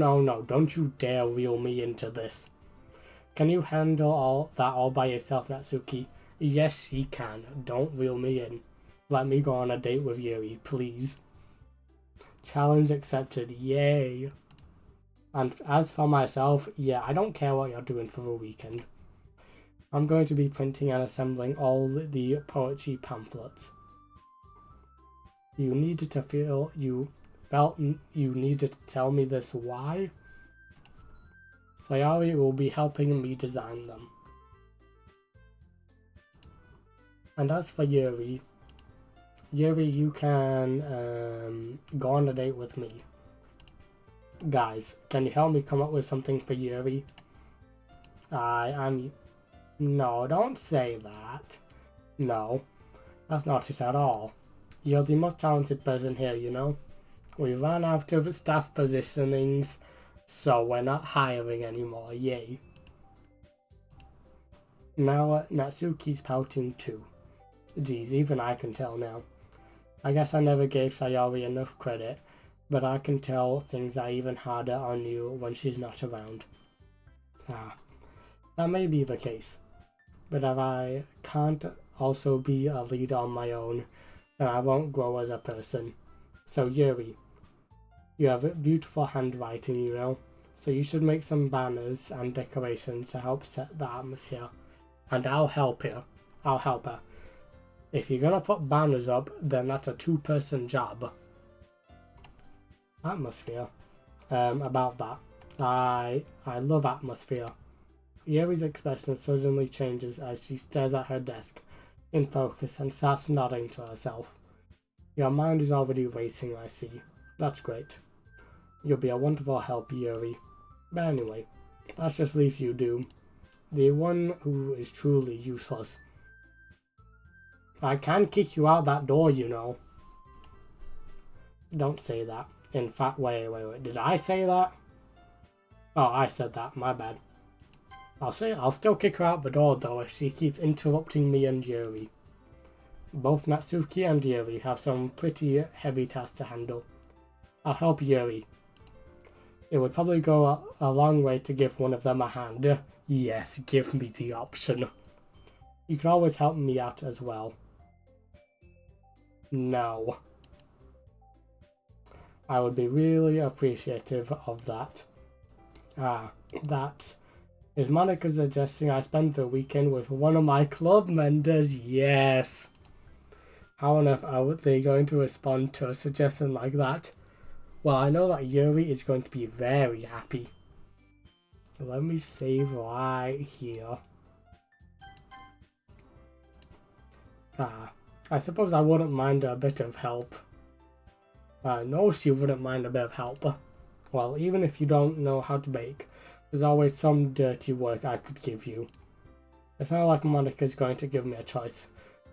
A: don't you dare reel me into this. Can you handle all by yourself, Natsuki? Yes, she can. Don't reel me in. Let me go on a date with Yuri, please. Challenge accepted. Yay. And as for myself, yeah, I don't care what you're doing for the weekend. I'm going to be printing and assembling all the poetry pamphlets. You felt you needed to tell me this. Why? Sayori will be helping me design them. And as for Yuri, you can go on a date with me. Guys, can you help me come up with something for Yuri? No, don't say that. No, that's not it at all. You're the most talented person here, you know. We ran out of staff positionings, so we're not hiring anymore, yay. Now Natsuki's pouting too. Geez, even I can tell now. I guess I never gave Sayori enough credit, but I can tell things are even harder on you when she's not around. That may be the case. But if I can't also be a leader on my own, then I won't grow as a person. So Yuri, you have beautiful handwriting, you know, so you should make some banners and decorations to help set the atmosphere. And I'll help her. If you're gonna put banners up, then that's a two-person job. Atmosphere. About that. I love atmosphere. Yuri's expression suddenly changes as she stares at her desk, in focus, and starts nodding to herself. Your mind is already racing, I see. That's great. You'll be a wonderful help, Yuri. But anyway, that just leaves you, Doom. The one who is truly useless. I can kick you out that door, you know. Don't say that. In fact, wait. Did I say that? Oh, I said that. My bad. I'll still kick her out the door, though, if she keeps interrupting me and Yuri. Both Natsuki and Yuri have some pretty heavy tasks to handle. I'll help Yuri. It would probably go a long way to give one of them a hand. Yes, give me the option. You can always help me out as well. No. I would be really appreciative of that. That is Monica suggesting I spend the weekend with one of my club members. Yes. How on earth are they going to respond to a suggestion like that? Well, I know that Yuri is going to be very happy. Let me save right here. I suppose I wouldn't mind a bit of help. I know she wouldn't mind a bit of help. Well, even if you don't know how to bake, there's always some dirty work I could give you. It's not like Monica's going to give me a choice,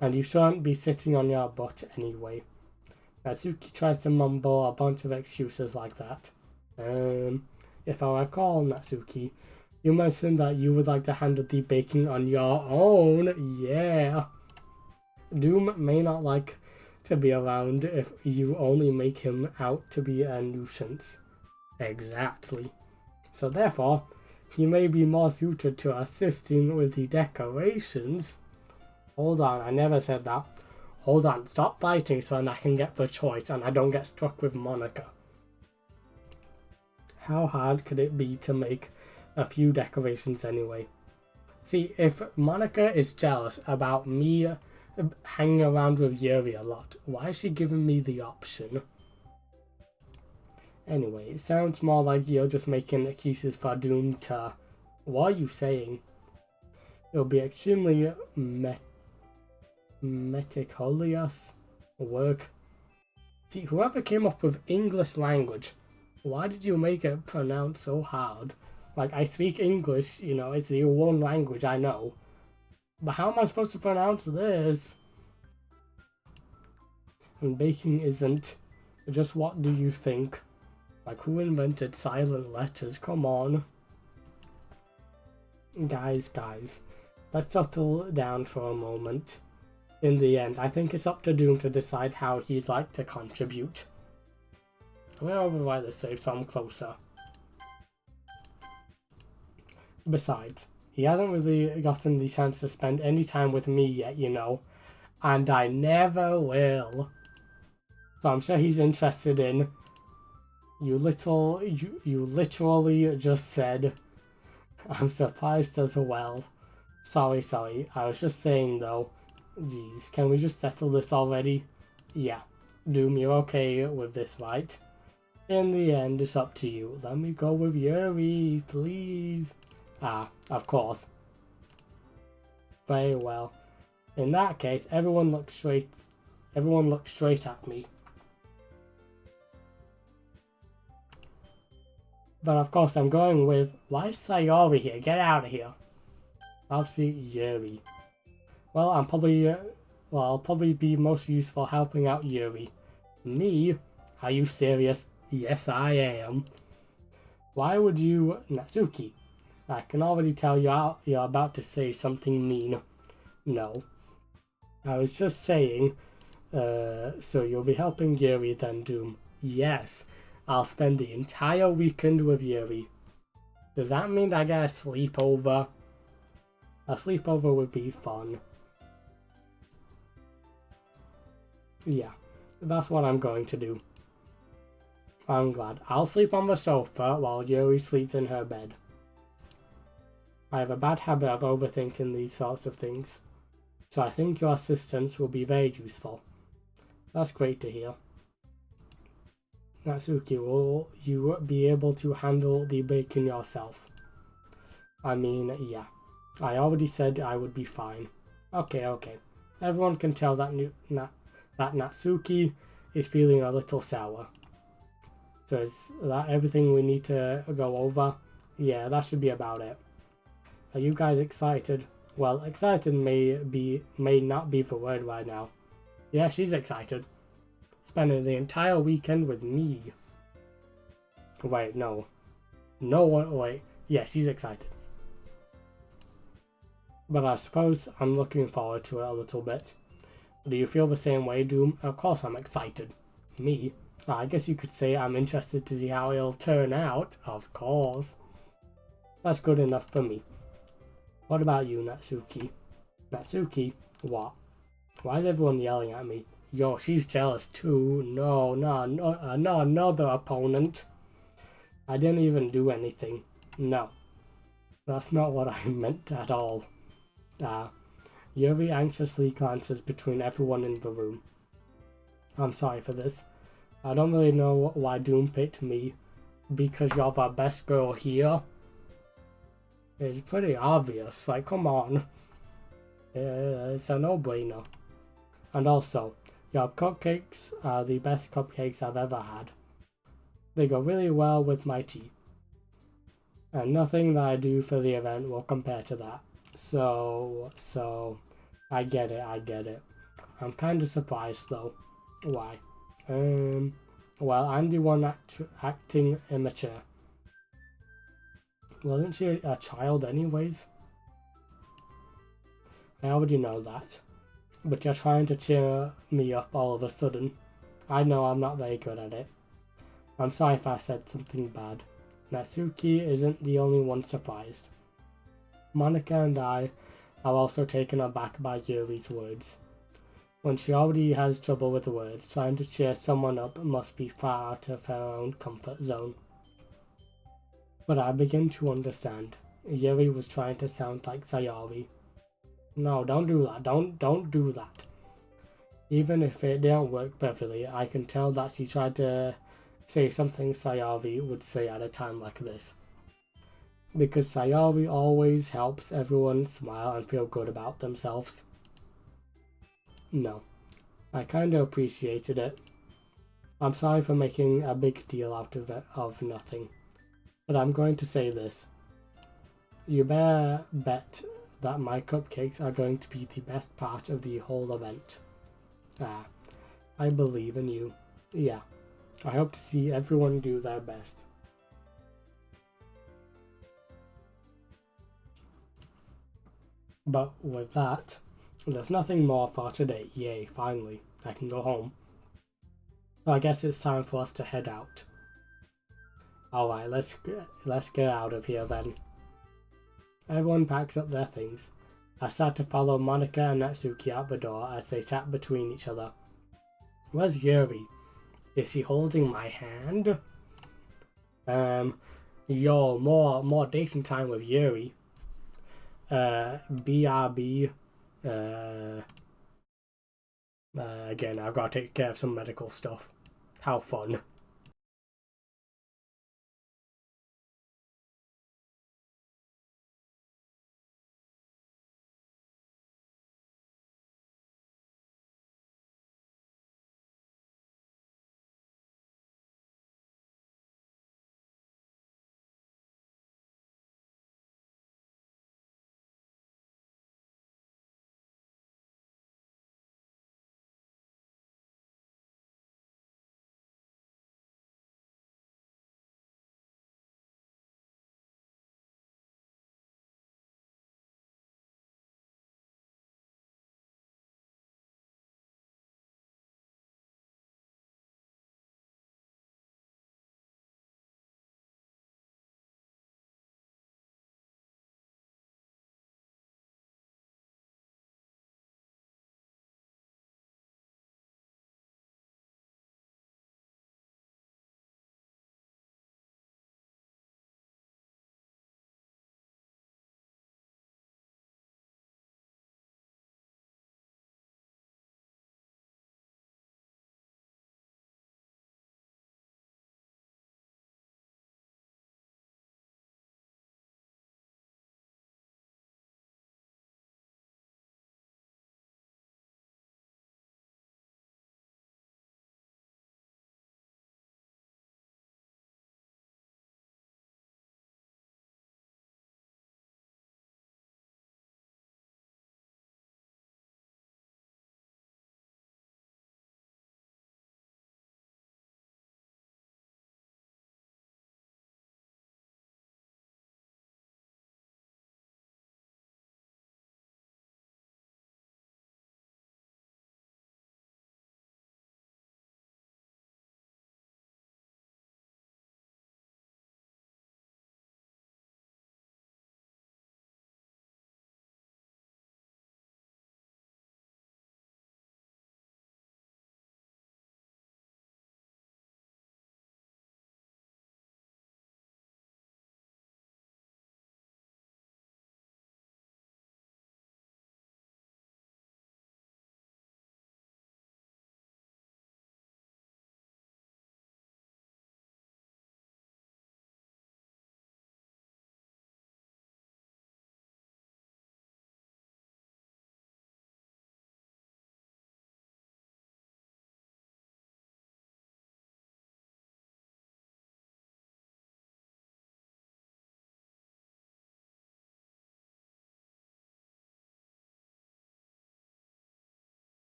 A: and you shouldn't be sitting on your butt anyway. Natsuki tries to mumble a bunch of excuses like that. If I recall, Natsuki, you mentioned that you would like to handle the baking on your own. Yeah. Doom may not like to be around if you only make him out to be a nuisance. Exactly. So therefore, he may be more suited to assisting with the decorations. Hold on, I never said that. Hold on, stop fighting so I can get the choice and I don't get stuck with Monica. How hard could it be to make a few decorations anyway? See, if Monica is jealous about me hanging around with Yuri a lot, why is she giving me the option? Anyway, it sounds more like you're just making excuses for Doom to... What are you saying? It'll be extremely meticulous work. See, whoever came up with English language, why did you make it pronounce so hard? Like, I speak English, you know, it's the one language I know. But how am I supposed to pronounce this? And baking isn't. Just what do you think? Like, who invented silent letters? Come on. Guys, let's settle down for a moment. In the end, I think it's up to Doom to decide how he'd like to contribute. I'm gonna override the save so I'm closer. Besides, he hasn't really gotten the chance to spend any time with me yet, you know. And I never will. So I'm sure he's interested in... You literally just said... I'm surprised as well. Sorry. I was just saying though. Jeez, can we just settle this already? Yeah. Doom, you're okay with this, right? In the end, it's up to you. Let me go with Yuri, please. Of course. Very well. In that case, everyone look straight at me. But of course I'm going with, why is Sayori here? Get out of here. I'll see Yuri. Well, I'll probably be most useful helping out Yuri. Me? Are you serious? Yes, I am. Why would you... Natsuki, I can already tell you're about to say something mean. No. I was just saying, so you'll be helping Yuri then, Doom. Yes. I'll spend the entire weekend with Yuri. Does that mean I get a sleepover? A sleepover would be fun. Yeah, that's what I'm going to do. I'm glad. I'll sleep on the sofa while Yuri sleeps in her bed. I have a bad habit of overthinking these sorts of things, so I think your assistance will be very useful. That's great to hear. Natsuki, will you be able to handle the bacon yourself? I mean, yeah. I already said I would be fine. Okay. Everyone can tell that Natsuki is feeling a little sour. So is that everything we need to go over? Yeah, that should be about it. Are you guys excited? Well, excited may not be the word right now. Yeah, she's excited. Spending the entire weekend with me. Wait, no. No one, wait. Yeah, she's excited. But I suppose I'm looking forward to it a little bit. Do you feel the same way, Doom? Of course I'm excited. Me? I guess you could say I'm interested to see how it'll turn out. Of course. That's good enough for me. What about you, Natsuki? Natsuki? What? Why is everyone yelling at me? Yo, she's jealous too. No, another opponent. I didn't even do anything. No. That's not what I meant at all. Yuri anxiously glances between everyone in the room. I'm sorry for this. I don't really know why Doom picked me, because you're the best girl here. It's pretty obvious, like, come on. It's a no-brainer. And also, your cupcakes are the best cupcakes I've ever had. They go really well with my tea. And nothing that I do for the event will compare to that. So, I get it. I'm kind of surprised though. Why? Well, I'm the one acting immature. Wasn't she a child anyways? I already know that. But you're trying to cheer me up all of a sudden. I know I'm not very good at it. I'm sorry if I said something bad. Natsuki isn't the only one surprised. Monica and I are also taken aback by Yuri's words. When she already has trouble with words, trying to cheer someone up must be far out of her own comfort zone. But I begin to understand. Yuri was trying to sound like Sayori. No, don't do that. Don't do that. Even if it didn't work perfectly, I can tell that she tried to say something Sayori would say at a time like this. Because Sayori always helps everyone smile and feel good about themselves. No, I kinda appreciated it. I'm sorry for making a big deal out of nothing. But I'm going to say this. You better bet that my cupcakes are going to be the best part of the whole event. Ah, I believe in you. Yeah, I hope to see everyone do their best. But with that, there's nothing more for today. Yay, finally, I can go home. So I guess it's time for us to head out. Alright, let's get out of here then. Everyone packs up their things. I start to follow Monica and Natsuki out the door as they chat between each other. Where's Yuri? Is she holding my hand? Yo, more dating time with Yuri. BRB. Again, I've got to take care of some medical stuff. How fun.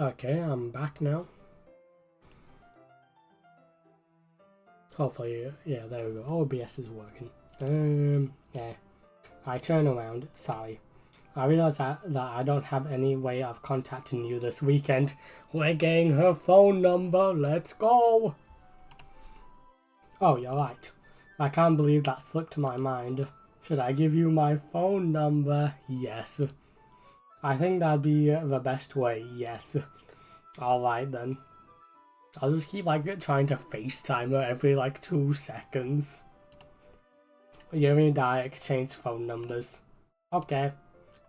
A: Okay, I'm back now. Hopefully, yeah, there we go. OBS is working. Yeah. I turn around. Sorry. I realise that I don't have any way of contacting you this weekend. We're getting her phone number. Let's go. Oh, you're right. I can't believe that slipped my mind. Should I give you my phone number? Yes. I think that'd be the best way. Yes. Alright then. I'll just keep trying to FaceTime her every 2 seconds. Yuri and I exchange phone numbers. Okay.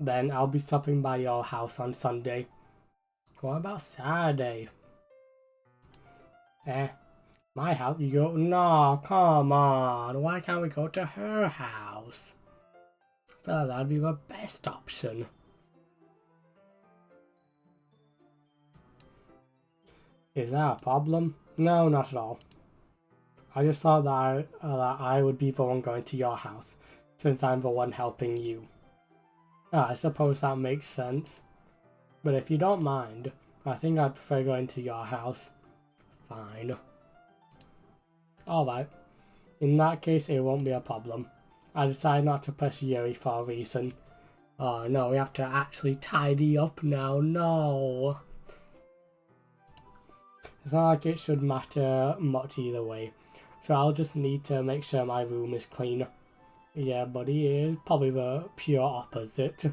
A: Then I'll be stopping by your house on Sunday. What about Saturday? My house? You go? No, come on. Why can't we go to her house? I feel like that'd be the best option. Is that a problem? No, not at all. I just thought that I would be the one going to your house, since I'm the one helping you. I suppose that makes sense. But if you don't mind, I think I'd prefer going to your house. Fine. Alright. In that case, it won't be a problem. I decided not to press Yuri for a reason. Oh no, we have to actually tidy up now. No. It's not like it should matter much either way. So I'll just need to make sure my room is clean. Yeah, buddy, it's probably the pure opposite.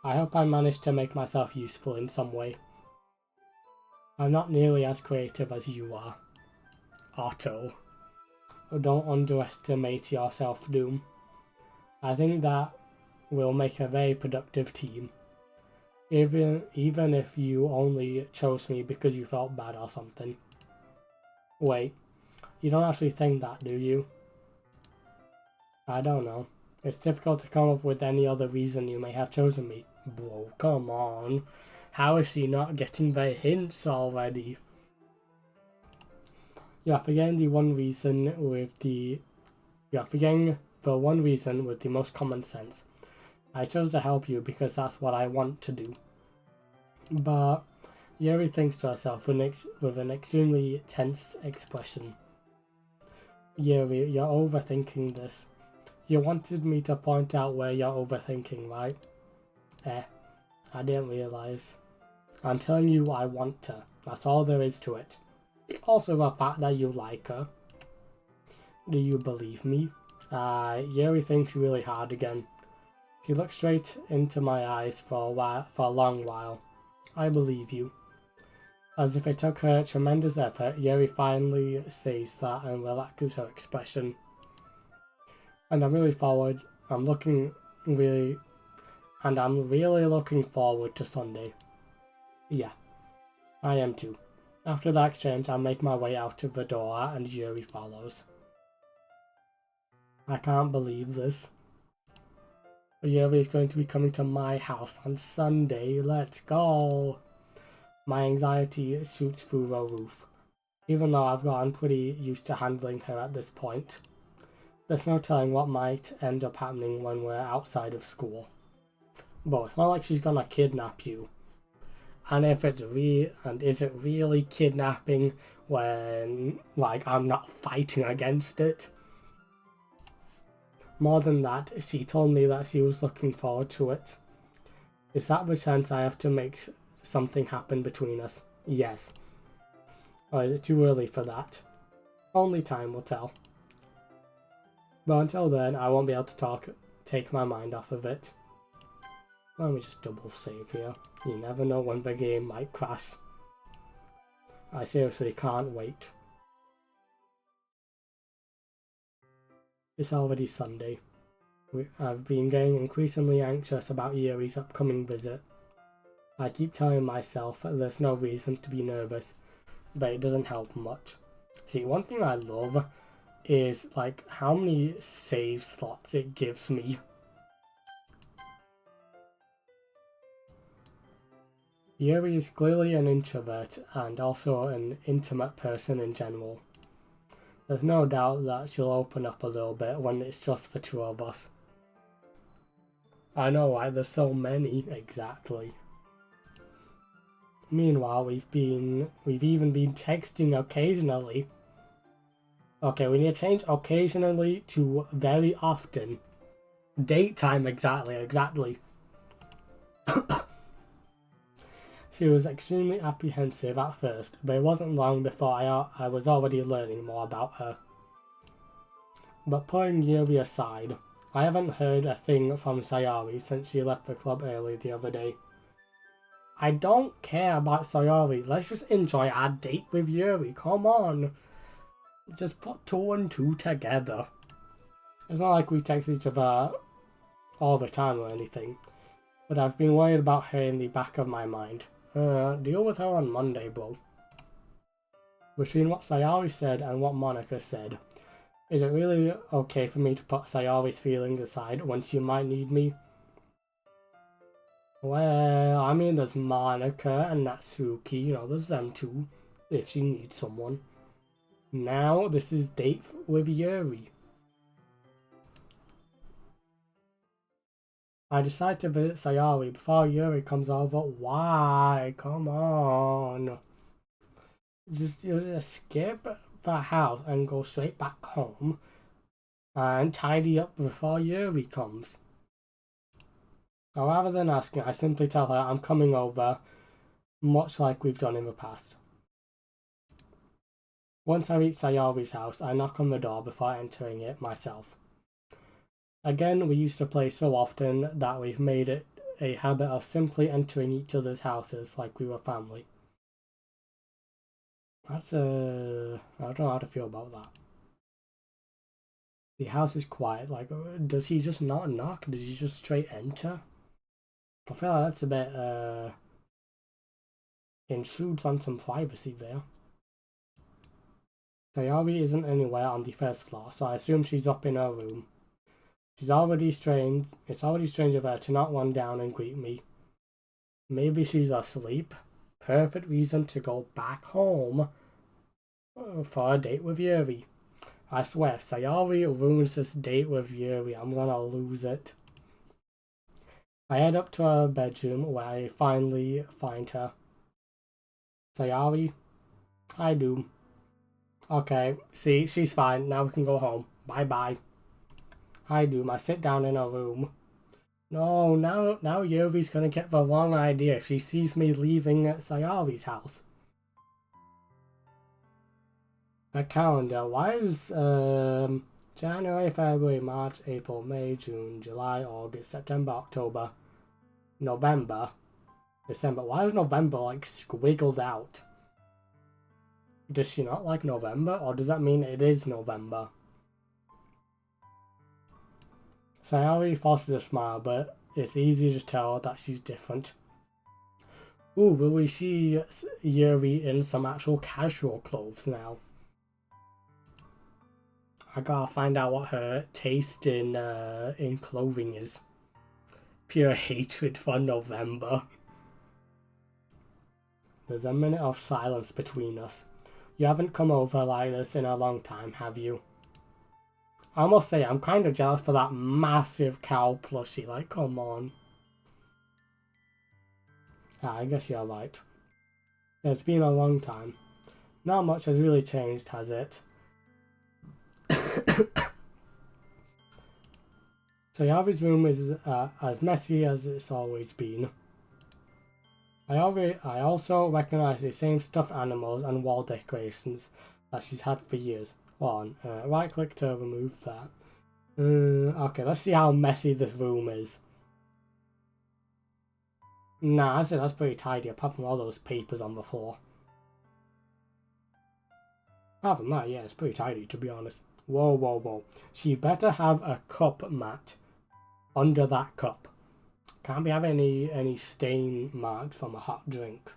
A: I hope I managed to make myself useful in some way. I'm not nearly as creative as you are. Otto. Don't underestimate your self-doom. I think that we'll make a very productive team. Even if you only chose me because you felt bad or something. Wait, you don't actually think that, do you? I don't know. It's difficult to come up with any other reason you may have chosen me. Whoa, come on. How is she not getting the hints already? You're forgetting the one reason with the... You're forgetting the one reason with the most common sense. I chose to help you because that's what I want to do. But Yuri thinks to herself with an extremely tense expression. Yuri, you're overthinking this. You wanted me to point out where you're overthinking, right? I didn't realise. I'm telling you I want to. That's all there is to it. Also the fact that you like her. Do you believe me? Yuri thinks really hard again. She looks straight into my eyes for a long while. I believe you. As if it took her tremendous effort, Yuri finally says that and relaxes her expression. And I'm really looking forward to Sunday. Yeah, I am too. After that exchange, I make my way out of the door and Yuri follows. I can't believe this. Yuri is going to be coming to my house on Sunday. Let's go! My anxiety shoots through the roof. Even though I've gotten pretty used to handling her at this point. There's no telling what might end up happening when we're outside of school. But it's not like she's gonna kidnap you. And if it's is it really kidnapping when, I'm not fighting against it? More than that, she told me that she was looking forward to it. Is that the chance I have to make something happen between us? Yes. Or is it too early for that? Only time will tell. But until then, I won't be able to take my mind off of it. Let me just double save here. You never know when the game might crash. I seriously can't wait. It's already Sunday. I've been getting increasingly anxious about Yuri's upcoming visit. I keep telling myself that there's no reason to be nervous, but it doesn't help much. See, one thing I love is how many save slots it gives me. Yuri is clearly an introvert and also an intimate person in general. There's no doubt that she'll open up a little bit when it's just the two of us. I know, right? There's so many, exactly. Meanwhile, we've even been texting occasionally. Okay, we need to change occasionally to very often. Date time exactly. She was extremely apprehensive at first, but it wasn't long before I was already learning more about her. But putting Yuri aside, I haven't heard a thing from Sayori since she left the club early the other day. I don't care about Sayori, let's just enjoy our date with Yuri, come on. Just put 2 and 2 together. It's not like we text each other all the time or anything, but I've been worried about her in the back of my mind. Deal with her on Monday, bro. Between what Sayori said and what Monica said, is it really okay for me to put Sayori's feelings aside when she might need me? Well, I mean, there's Monica and Natsuki, you know, there's them two, if she needs someone. Now, this is date with Yuri. I decide to visit Sayori before Yuri comes over. Why? Come on. Just skip the house and go straight back home and tidy up before Yuri comes. So rather than asking, I simply tell her I'm coming over, much like we've done in the past. Once I reach Sayori's house, I knock on the door before entering it myself. Again, we used to play so often that we've made it a habit of simply entering each other's houses like we were family. That's I don't know how to feel about that. The house is quiet, like, does he just not knock? Does he just straight enter? I feel like that's a bit, intrudes on some privacy there. Sayori isn't anywhere on the first floor, so I assume she's up in her room. It's already strange of her to not run down and greet me. Maybe she's asleep. Perfect reason to go back home for a date with Yuri. I swear, if Sayori ruins this date with Yuri, I'm gonna lose it. I head up to her bedroom where I finally find her. Sayori? I do. Okay, see, she's fine. Now we can go home. Bye-bye. I do. I sit down in her room. No, now Yuri's gonna get the wrong idea if she sees me leaving at Sayori's house. The calendar. Why is January, February, March, April, May, June, July, August, September, October, November, December. Why is November like squiggled out? Does she not like November, or does that mean it is November? Sayori forces a smile, but it's easy to tell that she's different. Ooh, will we see Yuri in some actual casual clothes now? I gotta find out what her taste in clothing is. Pure hatred for November. There's a minute of silence between us. You haven't come over like this in a long time, have you? I must say, I'm kind of jealous for that massive cow plushie. Like, come on. I guess you're right. It's been a long time. Not much has really changed, has it? Sayori's room is as messy as it's always been. I also recognize the same stuffed animals and wall decorations that she's had for years. Hold on, right click to remove that. Okay, let's see how messy this room is. Nah, I'd say that's pretty tidy, apart from all those papers on the floor. Apart from that, yeah, it's pretty tidy, to be honest. Whoa, whoa, whoa. She better have a cup mat under that cup. Can't be having any stain marks from a hot drink.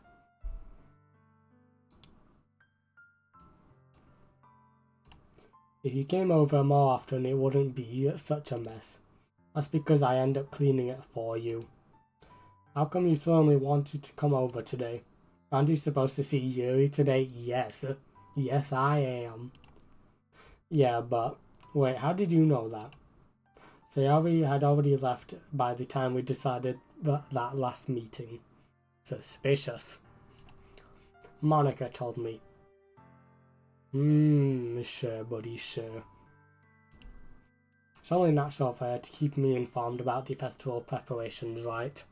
A: If you came over more often, it wouldn't be such a mess. That's because I end up cleaning it for you. How come you suddenly wanted to come over today? Aren't you supposed to see Yuri today? Yes. Yes, I am. Yeah, but wait, how did you know that? Sayori had already left by the time we decided that last meeting. Suspicious. Monica told me. Sure, buddy, sure. It's only natural for her to keep me informed about the festival preparations, right?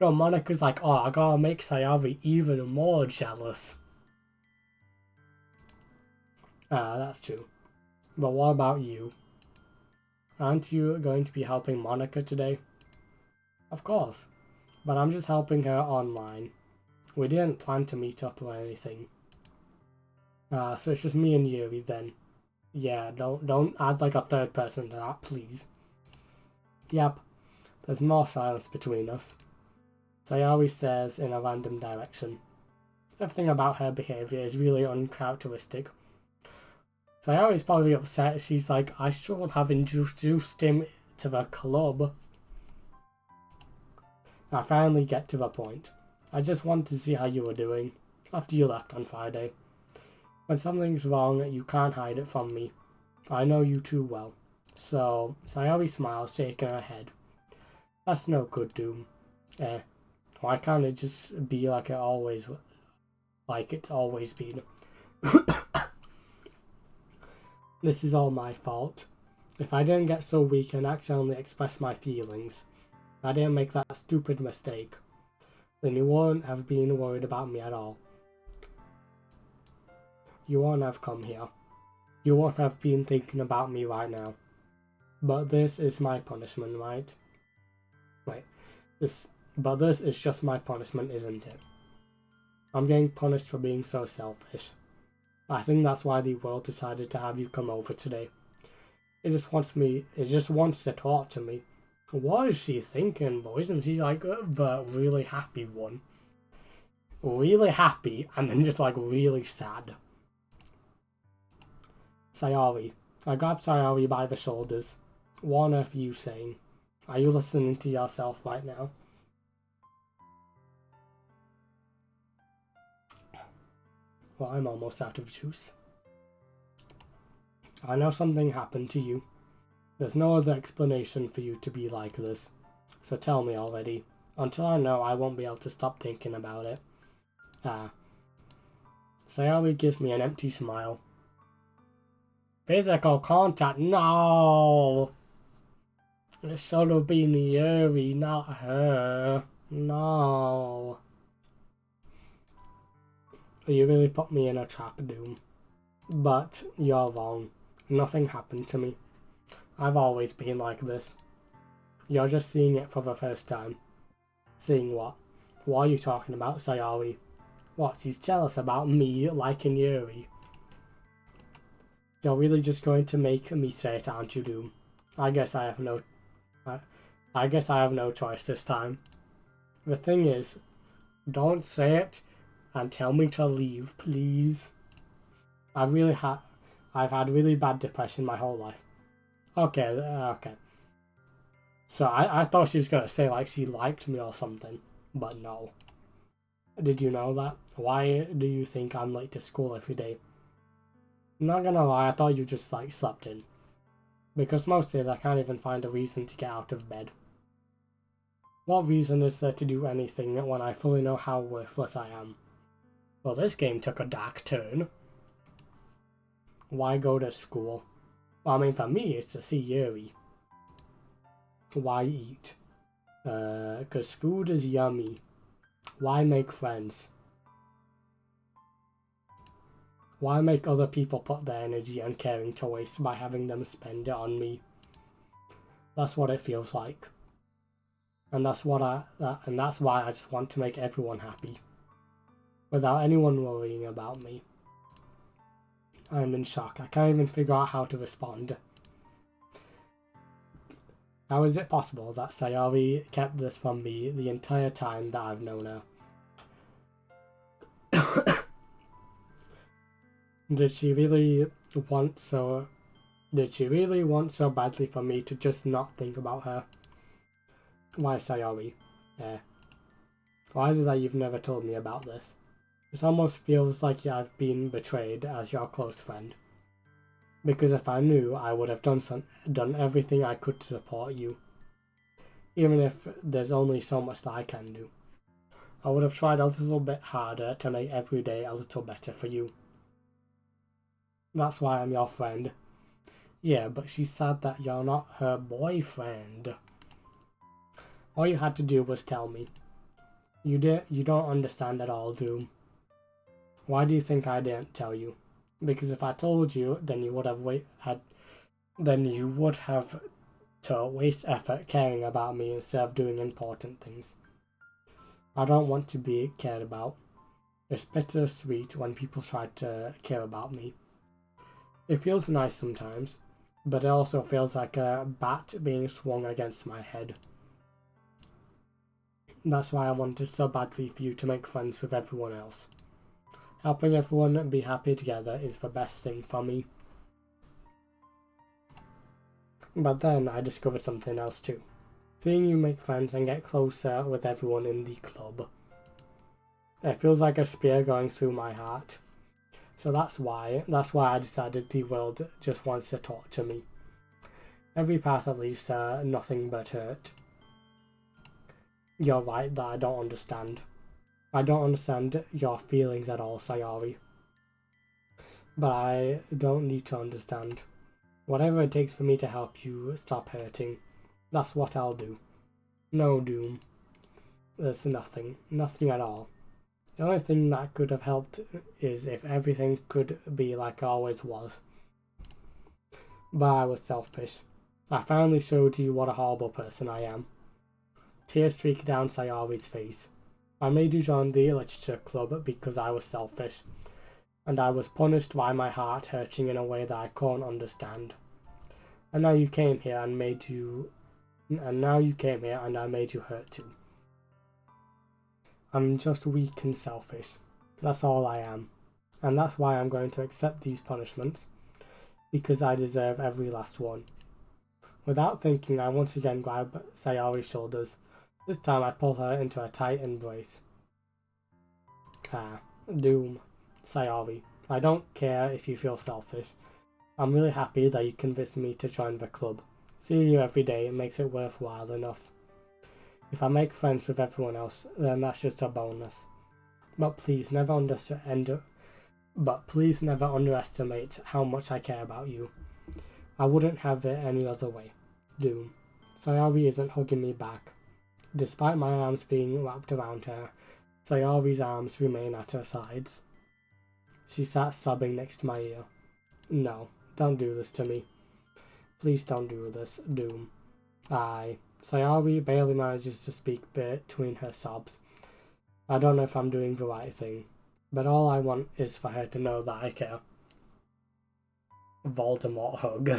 A: No, Monica's like, oh, I gotta make Sayori even more jealous. Ah, that's true. But what about you? Aren't you going to be helping Monica today? Of course. But I'm just helping her online. We didn't plan to meet up or anything. So it's just me and Yuri then. Yeah, don't add like a third person to that, please. Yep. There's more silence between us. Sayori stares in a random direction. Everything about her behaviour is really uncharacteristic. Sayori's probably upset. She's like, I shouldn't have introduced him to the club. I finally get to the point. I just wanted to see how you were doing after you left on Friday. When something's wrong, you can't hide it from me. I know you too well. So, Sayori smiles, shaking her head. That's no good, Doom. Why can't it just be like it's always been? This is all my fault. If I didn't get so weak and accidentally express my feelings, if I didn't make that stupid mistake, then you wouldn't have been worried about me at all. You wouldn't have come here. You wouldn't have been thinking about me right now. But this is my punishment, right? But this is just my punishment, isn't it? I'm getting punished for being so selfish. I think that's why the world decided to have you come over today. It just wants to talk to me. What is she thinking, boys? Isn't she like the really happy one? Really happy, and then just like really sad. Sayori. I grabbed Sayori by the shoulders. What on earth are you saying? Are you listening to yourself right now? Well, I'm almost out of juice. I know something happened to you. There's no other explanation for you to be like this. So tell me already. Until I know, I won't be able to stop thinking about it. Sayori gives me an empty smile. Physical contact? No! It should have been Yuri, not her. No. You really put me in a trap, Doom. But you're wrong. Nothing happened to me. I've always been like this. You're just seeing it for the first time. Seeing what? What are you talking about, Sayori? What, she's jealous about me liking Yuri? You're really just going to make me say it, aren't you, Doom? I guess I have no choice this time. The thing is, don't say it and tell me to leave, please. I've had really bad depression my whole life. Okay. So I thought she was going to say like she liked me or something, but no. Did you know that? Why do you think I'm late to school every day? Not gonna lie, I thought you just like slept in. Because most days I can't even find a reason to get out of bed. What reason is there to do anything when I fully know how worthless I am? Well, this game took a dark turn. Why go to school? Well, I mean, for me, it's to see Yuri. Why eat? 'Cause food is yummy. Why make friends? Why make other people put their energy and caring to waste by having them spend it on me? That's what it feels like. And that's why I just want to make everyone happy. Without anyone worrying about me. I'm in shock. I can't even figure out how to respond. How is it possible that Sayori kept this from me the entire time that I've known her? Did she really want so badly for me to just not think about her? Why, Sayori? Why is it that you've never told me about this? This almost feels like I've been betrayed as your close friend. Because if I knew, I would have done everything I could to support you. Even if there's only so much that I can do. I would have tried a little bit harder to make every day a little better for you. That's why I'm your friend. Yeah, but she said that you're not her boyfriend. All you had to do was tell me. You don't understand at all, Doom. Why do you think I didn't tell you? Because if I told you, then you would have to waste effort caring about me instead of doing important things. I don't want to be cared about. It's bittersweet when people try to care about me. It feels nice sometimes, but it also feels like a bat being swung against my head. That's why I wanted so badly for you to make friends with everyone else. Helping everyone be happy together is the best thing for me. But then I discovered something else too. Seeing you make friends and get closer with everyone in the club. It feels like a spear going through my heart. So that's why I decided the world just wants to talk to me. Every path that leads to nothing but hurt. You're right that I don't understand. I don't understand your feelings at all, Sayori. But I don't need to understand. Whatever it takes for me to help you stop hurting, that's what I'll do. No, Doom. There's nothing at all. The only thing that could have helped is if everything could be like it always was. But I was selfish. I finally showed you what a horrible person I am. Tears streaked down Sayori's face. I made you join the literature club because I was selfish, and I was punished by my heart hurting in a way that I couldn't understand. And now you came here and I made you hurt too. I'm just weak and selfish. That's all I am. And that's why I'm going to accept these punishments, because I deserve every last one. Without thinking, I once again grab Sayori's shoulders. This time I pull her into a tight embrace. Doom. Sayori, I don't care if you feel selfish. I'm really happy that you convinced me to join the club. Seeing you every day makes it worthwhile enough. If I make friends with everyone else, then that's just a bonus. But please never underestimate how much I care about you. I wouldn't have it any other way. Doom. Sayori isn't hugging me back. Despite my arms being wrapped around her, Sayori's arms remain at her sides. She sat sobbing next to my ear. No, don't do this to me. Please don't do this, Doom. Sayori barely manages to speak between her sobs. I don't know if I'm doing the right thing, but all I want is for her to know that I care. Voldemort hug.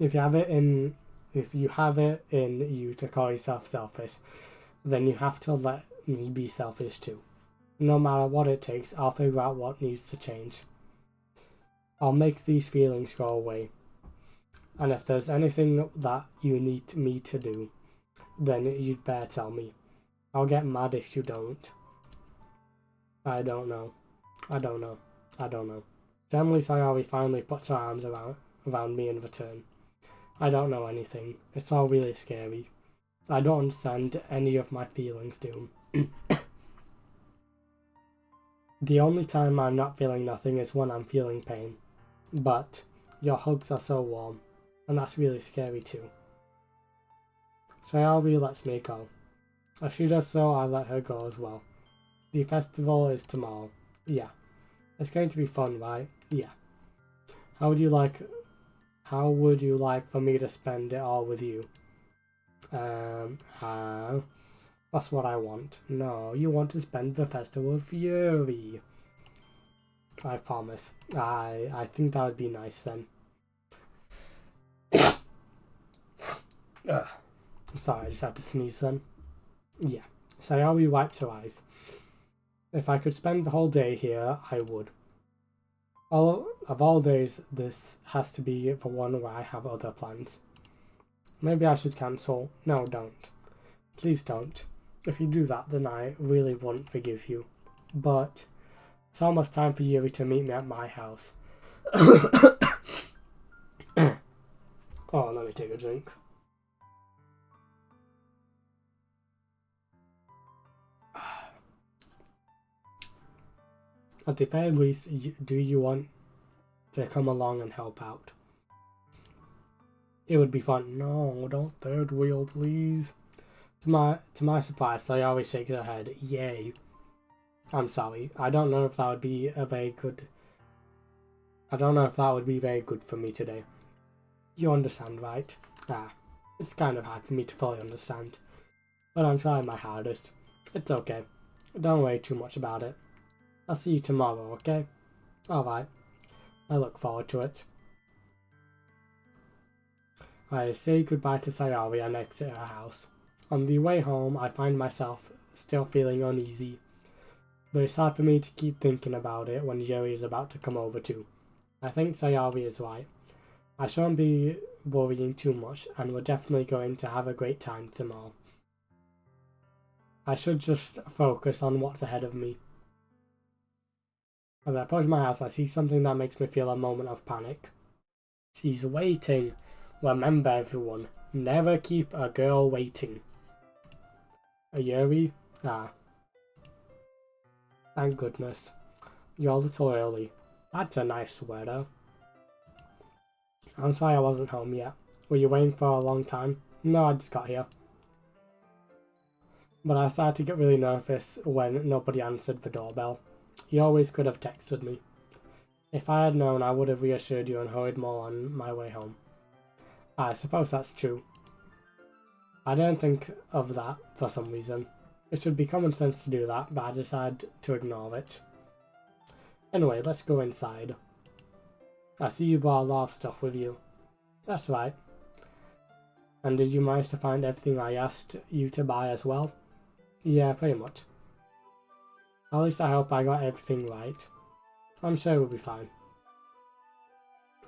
A: If you have it in you to call yourself selfish, then you have to let me be selfish too. No matter what it takes, I'll figure out what needs to change. I'll make these feelings go away. And if there's anything that you need me to do, then you'd better tell me. I'll get mad if you don't. I don't know. Suddenly Sayori finally puts her arms around me in return. I don't know anything. It's all really scary. I don't understand any of my feelings, Doom. The only time I'm not feeling nothing is when I'm feeling pain. But your hugs are so warm, and that's really scary too. Sayori lets me go. If she does so, I let her go as well. The festival is tomorrow. Yeah. It's going to be fun, right? Yeah. How would you like for me to spend it all with you? That's what I want. No, you want to spend the festival with Yuri. I promise. I think that would be nice then. Sorry, I just had to sneeze then. Yeah. Sayori wipes her eyes. If I could spend the whole day here, I would. Of all days, this has to be the one where I have other plans. Maybe I should cancel. No, don't. Please don't. If you do that, then I really won't forgive you. But it's almost time for Yuri to meet me at my house. Oh, let me take a drink. At the very least, do you want to come along and help out? It would be fun. No, don't third wheel, please. To my surprise, Sayori shakes her head. Yay. I'm sorry. I don't know if that would be very good for me today. You understand, right? It's kind of hard for me to fully understand. But I'm trying my hardest. It's okay. Don't worry too much about it. I'll see you tomorrow, okay? Alright. I look forward to it. I say goodbye to Sayori and exit her house. On the way home, I find myself still feeling uneasy. But it's hard for me to keep thinking about it when Yuri is about to come over too. I think Sayori is right. I shouldn't be worrying too much, and we're definitely going to have a great time tomorrow. I should just focus on what's ahead of me. As I approach my house, I see something that makes me feel a moment of panic. She's waiting. Remember, everyone, never keep a girl waiting. A Yuri? Thank goodness. You're a little early. That's a nice sweater. I'm sorry I wasn't home yet. Were you waiting for a long time? No, I just got here. But I started to get really nervous when nobody answered the doorbell. You always could have texted me. If I had known, I would have reassured you and hurried more on my way home. I suppose that's true. I didn't think of that for some reason. It should be common sense to do that, but I decided to ignore it. Anyway, let's go inside. I see you brought a lot of stuff with you. That's right. And did you manage to find everything I asked you to buy as well? Yeah, pretty much. At least I hope I got everything right. I'm sure we'll be fine.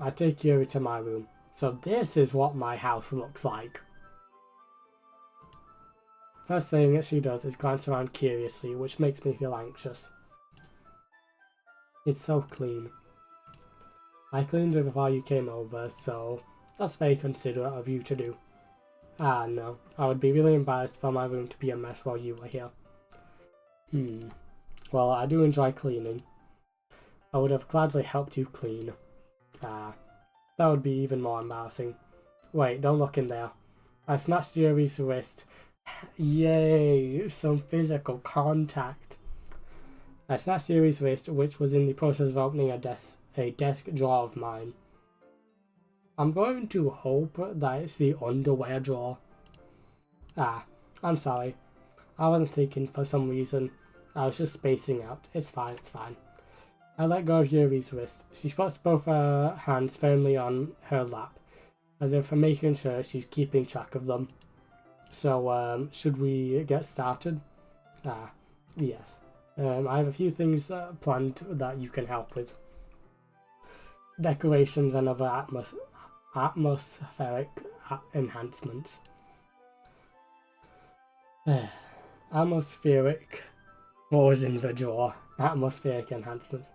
A: I take Yuri to my room. So this is what my house looks like. First thing that she does is glance around curiously, which makes me feel anxious. It's so clean. I cleaned it before you came over, so that's very considerate of you to do. No. I would be really embarrassed for my room to be a mess while you were here. Well, I do enjoy cleaning. I would have gladly helped you clean. That would be even more embarrassing. Wait, don't look in there. I snatched Yuri's wrist. Yay, some physical contact. I snatched Yuri's wrist, which was in the process of opening a desk drawer of mine. I'm going to hope that it's the underwear drawer. I'm sorry. I wasn't thinking for some reason. I was just spacing out. It's fine, it's fine. I let go of Yuri's wrist. She puts both her hands firmly on her lap, as if making sure she's keeping track of them. So, should we get started? Yes. I have a few things planned that you can help with. Decorations and other atmospheric enhancements. Atmospheric. What was in the drawer? Atmospheric enhancements.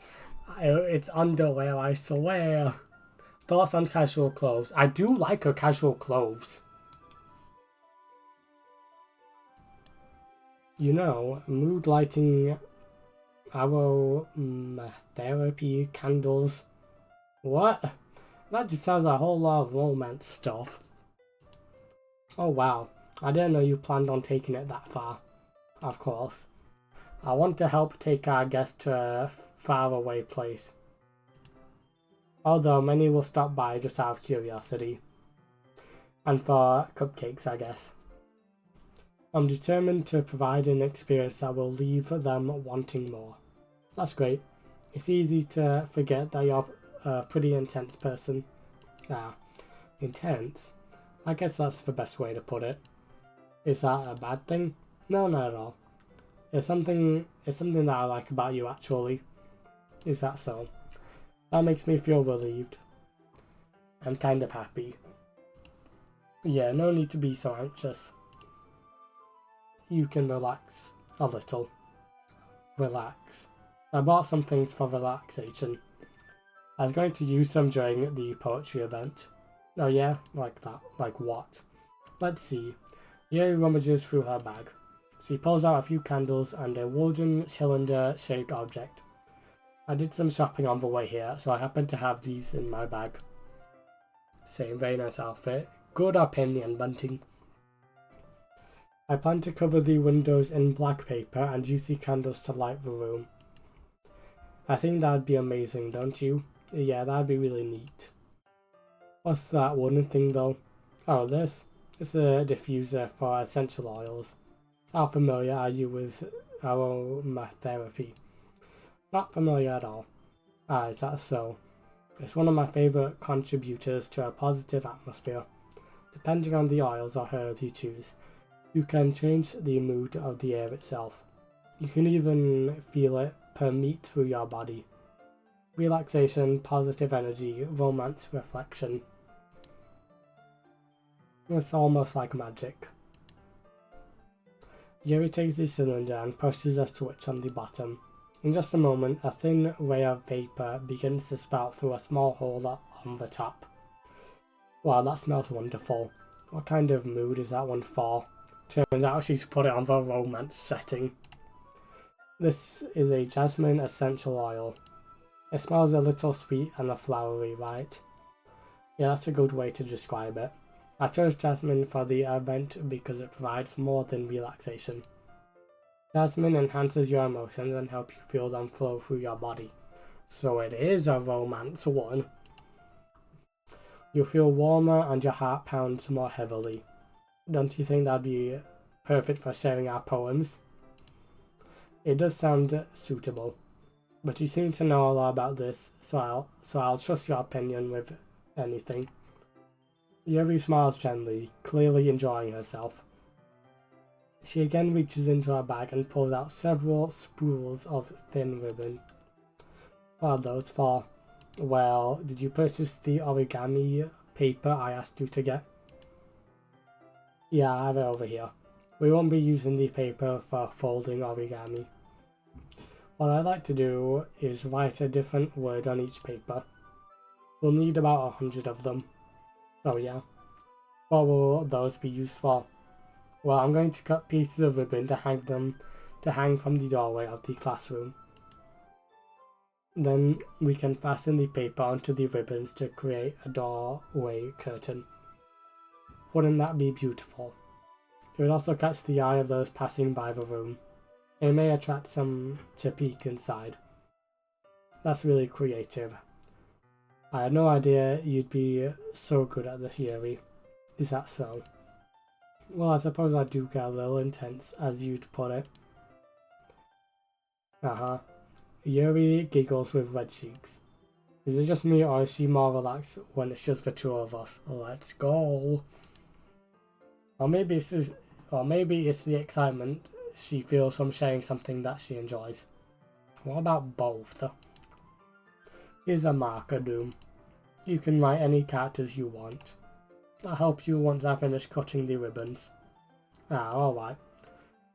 A: It's underwear, I swear. Thoughts on casual clothes. I do like her casual clothes. You know, mood lighting, aromatherapy candles. What? That just sounds like a whole lot of romance stuff. Oh wow, I didn't know you planned on taking it that far. Of course. I want to help take our guest to a faraway place. Although many will stop by just out of curiosity. And for cupcakes, I guess. I'm determined to provide an experience that will leave them wanting more. That's great. It's easy to forget that you're a pretty intense person. Intense? I guess that's the best way to put it. Is that a bad thing? No, not at all. It's something that I like about you, actually. Is that so? That makes me feel relieved. And kind of happy. Yeah, no need to be so anxious. You can relax a little. Relax. I bought some things for relaxation. I was going to use them during the poetry event. Oh yeah? Like that. Like what? Let's see. Yuri rummages through her bag. She pulls out a few candles and a wooden cylinder-shaped object. I did some shopping on the way here, so I happen to have these in my bag. Same, very nice outfit. Good opinion, Bunting. I plan to cover the windows in black paper and use the candles to light the room. I think that'd be amazing, don't you? Yeah, that'd be really neat. What's that wooden thing though? Oh, this? It's a diffuser for essential oils. How familiar are you with aromatherapy? Not familiar at all. Ah, is that so? It's one of my favourite contributors to a positive atmosphere. Depending on the oils or herbs you choose, you can change the mood of the air itself. You can even feel it permeate through your body. Relaxation, positive energy, romance, reflection. It's almost like magic. Yuri takes the cylinder and pushes a switch on the bottom. In just a moment, a thin ray of vapor begins to spout through a small hole on the top. Wow, that smells wonderful. What kind of mood is that one for? Turns out she's put it on the romance setting. This is a jasmine essential oil. It smells a little sweet and flowery, right? Yeah, that's a good way to describe it. I chose jasmine for the event because it provides more than relaxation. Jasmine enhances your emotions and helps you feel them flow through your body. So it is a romance one. You feel warmer and your heart pounds more heavily. Don't you think that'd be perfect for sharing our poems? It does sound suitable. But you seem to know a lot about this, so I'll trust your opinion with anything. Yuri smiles gently, clearly enjoying herself. She again reaches into her bag and pulls out several spools of thin ribbon. What are those for? Well, did you purchase the origami paper I asked you to get? Yeah, I have it over here. We won't be using the paper for folding origami. What I'd like to do is write a different word on each paper. We'll need about 100 of them. Oh yeah. What will those be used for? Well, I'm going to cut pieces of ribbon to hang from the doorway of the classroom. Then we can fasten the paper onto the ribbons to create a doorway curtain. Wouldn't that be beautiful? It would also catch the eye of those passing by the room. It may attract some to peek inside. That's really creative. I had no idea you'd be so good at this, Yuri. Is that so? Well, I suppose I do get a little intense, as you'd put it. Yuri giggles with red cheeks. Is it just me, or is she more relaxed when it's just the two of us? Let's go. Or maybe it's the excitement she feels from sharing something that she enjoys. What about both? Here's a marker, Doom. You can write any characters you want. I'll help you once I finish cutting the ribbons. Alright.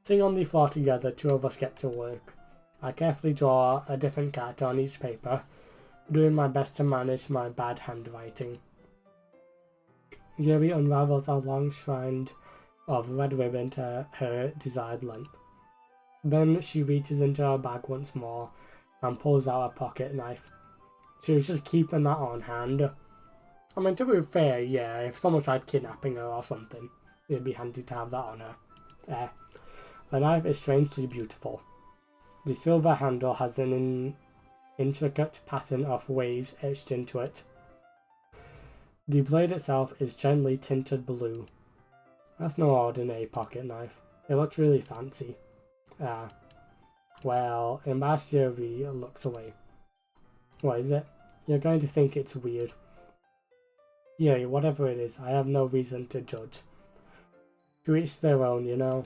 A: Sitting on the floor together, two of us get to work. I carefully draw a different character on each paper, doing my best to manage my bad handwriting. Yuri unravels a long strand of red ribbon to her desired length. Then she reaches into her bag once more and pulls out a pocket knife. She was just keeping that on hand. I mean, to be fair, yeah, if someone tried kidnapping her or something, it'd be handy to have that on her. The knife is strangely beautiful. The silver handle has an intricate pattern of waves etched into it. The blade itself is gently tinted blue. That's no ordinary pocket knife. It looks really fancy. Well, embarrassed Yuri looks away. What is it? You're going to think it's weird. Yeah, whatever it is, I have no reason to judge. To each their own, you know.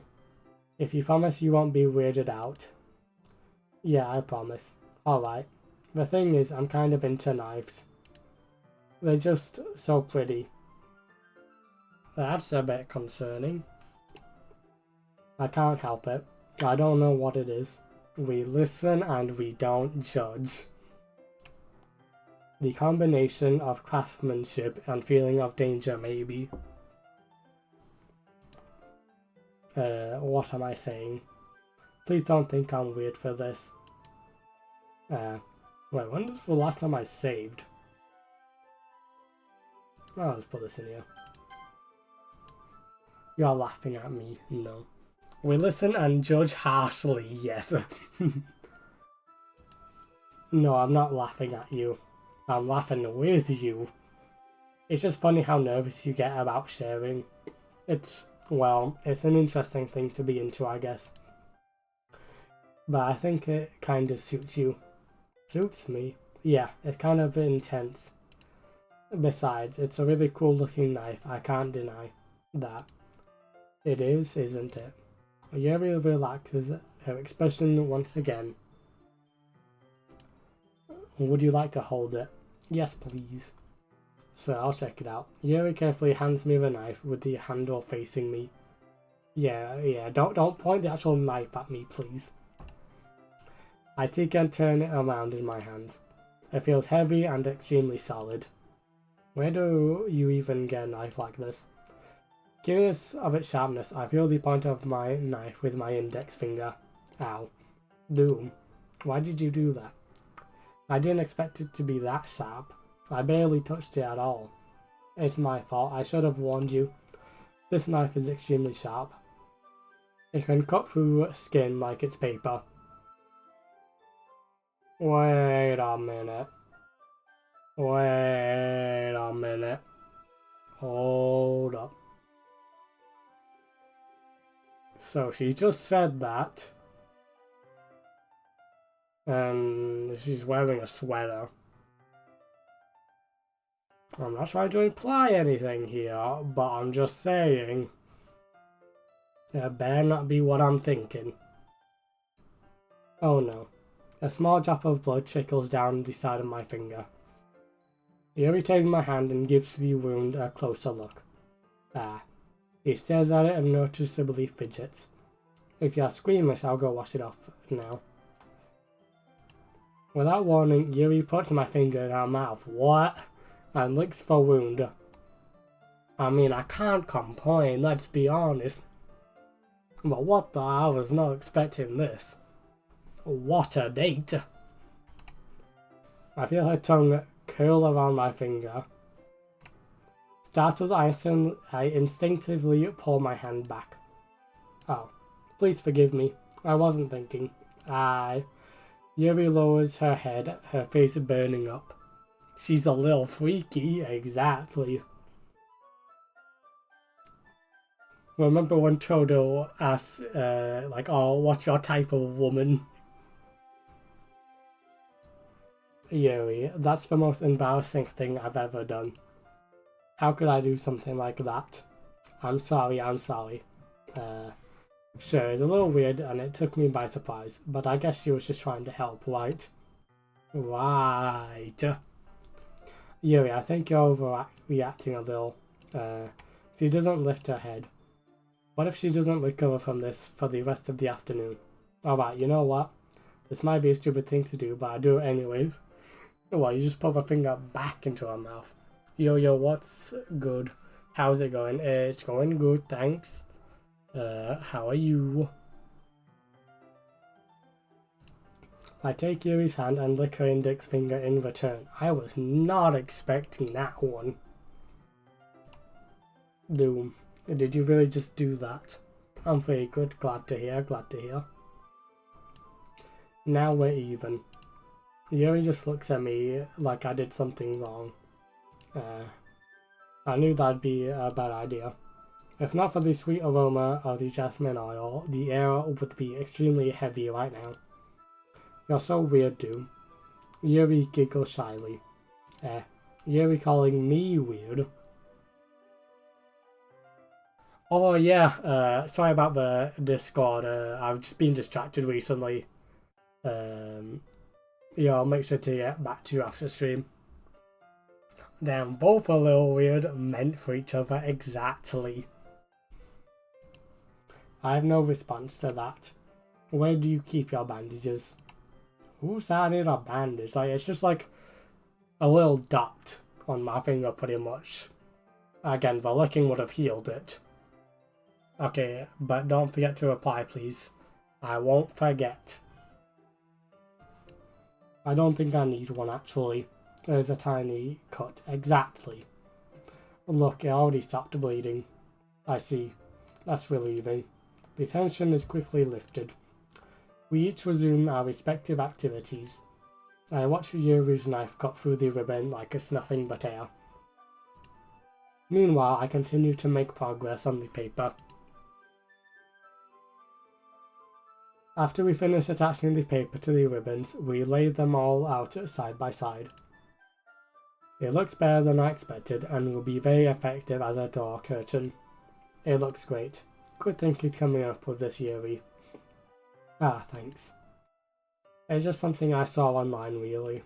A: If you promise you won't be weirded out. Yeah, I promise. Alright. The thing is, I'm kind of into knives. They're just so pretty. That's a bit concerning. I can't help it. I don't know what it is. We listen and we don't judge. The combination of craftsmanship and feeling of danger, maybe. What am I saying? Please don't think I'm weird for this. Wait, when was the last time I saved? Oh, let's put this in here. You're laughing at me. No. We listen and judge harshly. Yes. No, I'm not laughing at you. I'm laughing with you. It's just funny how nervous you get about sharing. It's an interesting thing to be into, I guess. But I think it kind of suits you. Suits me? Yeah, it's kind of intense. Besides, it's a really cool looking knife, I can't deny that. It is, isn't it? Yuri relaxes, her expression once again. Would you like to hold it? Yes, please. So I'll check it out. Yuri carefully hands me the knife with the handle facing me. Yeah, don't point the actual knife at me, please. I take and turn it around in my hands. It feels heavy and extremely solid. Where do you even get a knife like this? Curious of its sharpness, I feel the point of my knife with my index finger. Ow. Doom. Why did you do that? I didn't expect it to be that sharp. I barely touched it at all. It's my fault, I should have warned you. This knife is extremely sharp. It can cut through skin like it's paper. Wait a minute. Wait a minute. Hold up. So she just said that. And she's wearing a sweater. I'm not trying to imply anything here, but I'm just saying. It better not be what I'm thinking. Oh no. A small drop of blood trickles down the side of my finger. Yuri takes my hand and gives the wound a closer look. He stares at it and noticeably fidgets. If you're squeamish, I'll go wash it off now. Without warning, Yuri puts my finger in her mouth. What? And licks the wound. I mean, I can't complain, let's be honest. But what the hell, I was not expecting this. What a date. I feel her tongue curl around my finger. Startled, I instinctively pull my hand back. Oh, please forgive me. I wasn't thinking. Yuri lowers her head, her face burning up. She's a little freaky, exactly. Remember when Todo asked, oh, what's your type of woman? Yuri, that's the most embarrassing thing I've ever done. How could I do something like that? I'm sorry. Sure, it's a little weird and it took me by surprise, but I guess she was just trying to help, right? Right. Yuri, I think you're overreacting a little. She doesn't lift her head. What if she doesn't recover from this for the rest of the afternoon? Alright, you know what? This might be a stupid thing to do, but I do it anyways. What, you just put a finger back into her mouth. Yo, what's good? How's it going? It's going good, thanks. How are you? I take Yuri's hand and lick her index finger in return. I was not expecting that one. Doom. Did you really just do that? I'm very good. Glad to hear. Now we're even. Yuri just looks at me like I did something wrong. I knew that'd be a bad idea. If not for the sweet aroma of the jasmine oil, the air would be extremely heavy right now. You're so weird, Doom. Yuri giggles shyly. Yuri calling me weird? Oh yeah, sorry about the Discord, I've just been distracted recently. Yeah, I'll make sure to get back to you after stream. Damn, both a little weird, meant for each other exactly. I have no response to that. Where do you keep your bandages? Who's that in a bandage? Like, it's just like a little dot on my finger pretty much. Again, the licking would have healed it. Okay, but don't forget to reply, please. I won't forget. I don't think I need one actually. There's a tiny cut. Exactly. Look, it already stopped bleeding. I see. That's relieving. The tension is quickly lifted. We each resume our respective activities. I watch Yuri's knife cut through the ribbon like it's nothing but air. Meanwhile, I continue to make progress on the paper. After we finish attaching the paper to the ribbons, we lay them all out side by side. It looks better than I expected and will be very effective as a door curtain. It looks great. Good thinking coming up with this, Yuri. Ah, thanks. It's just something I saw online, really.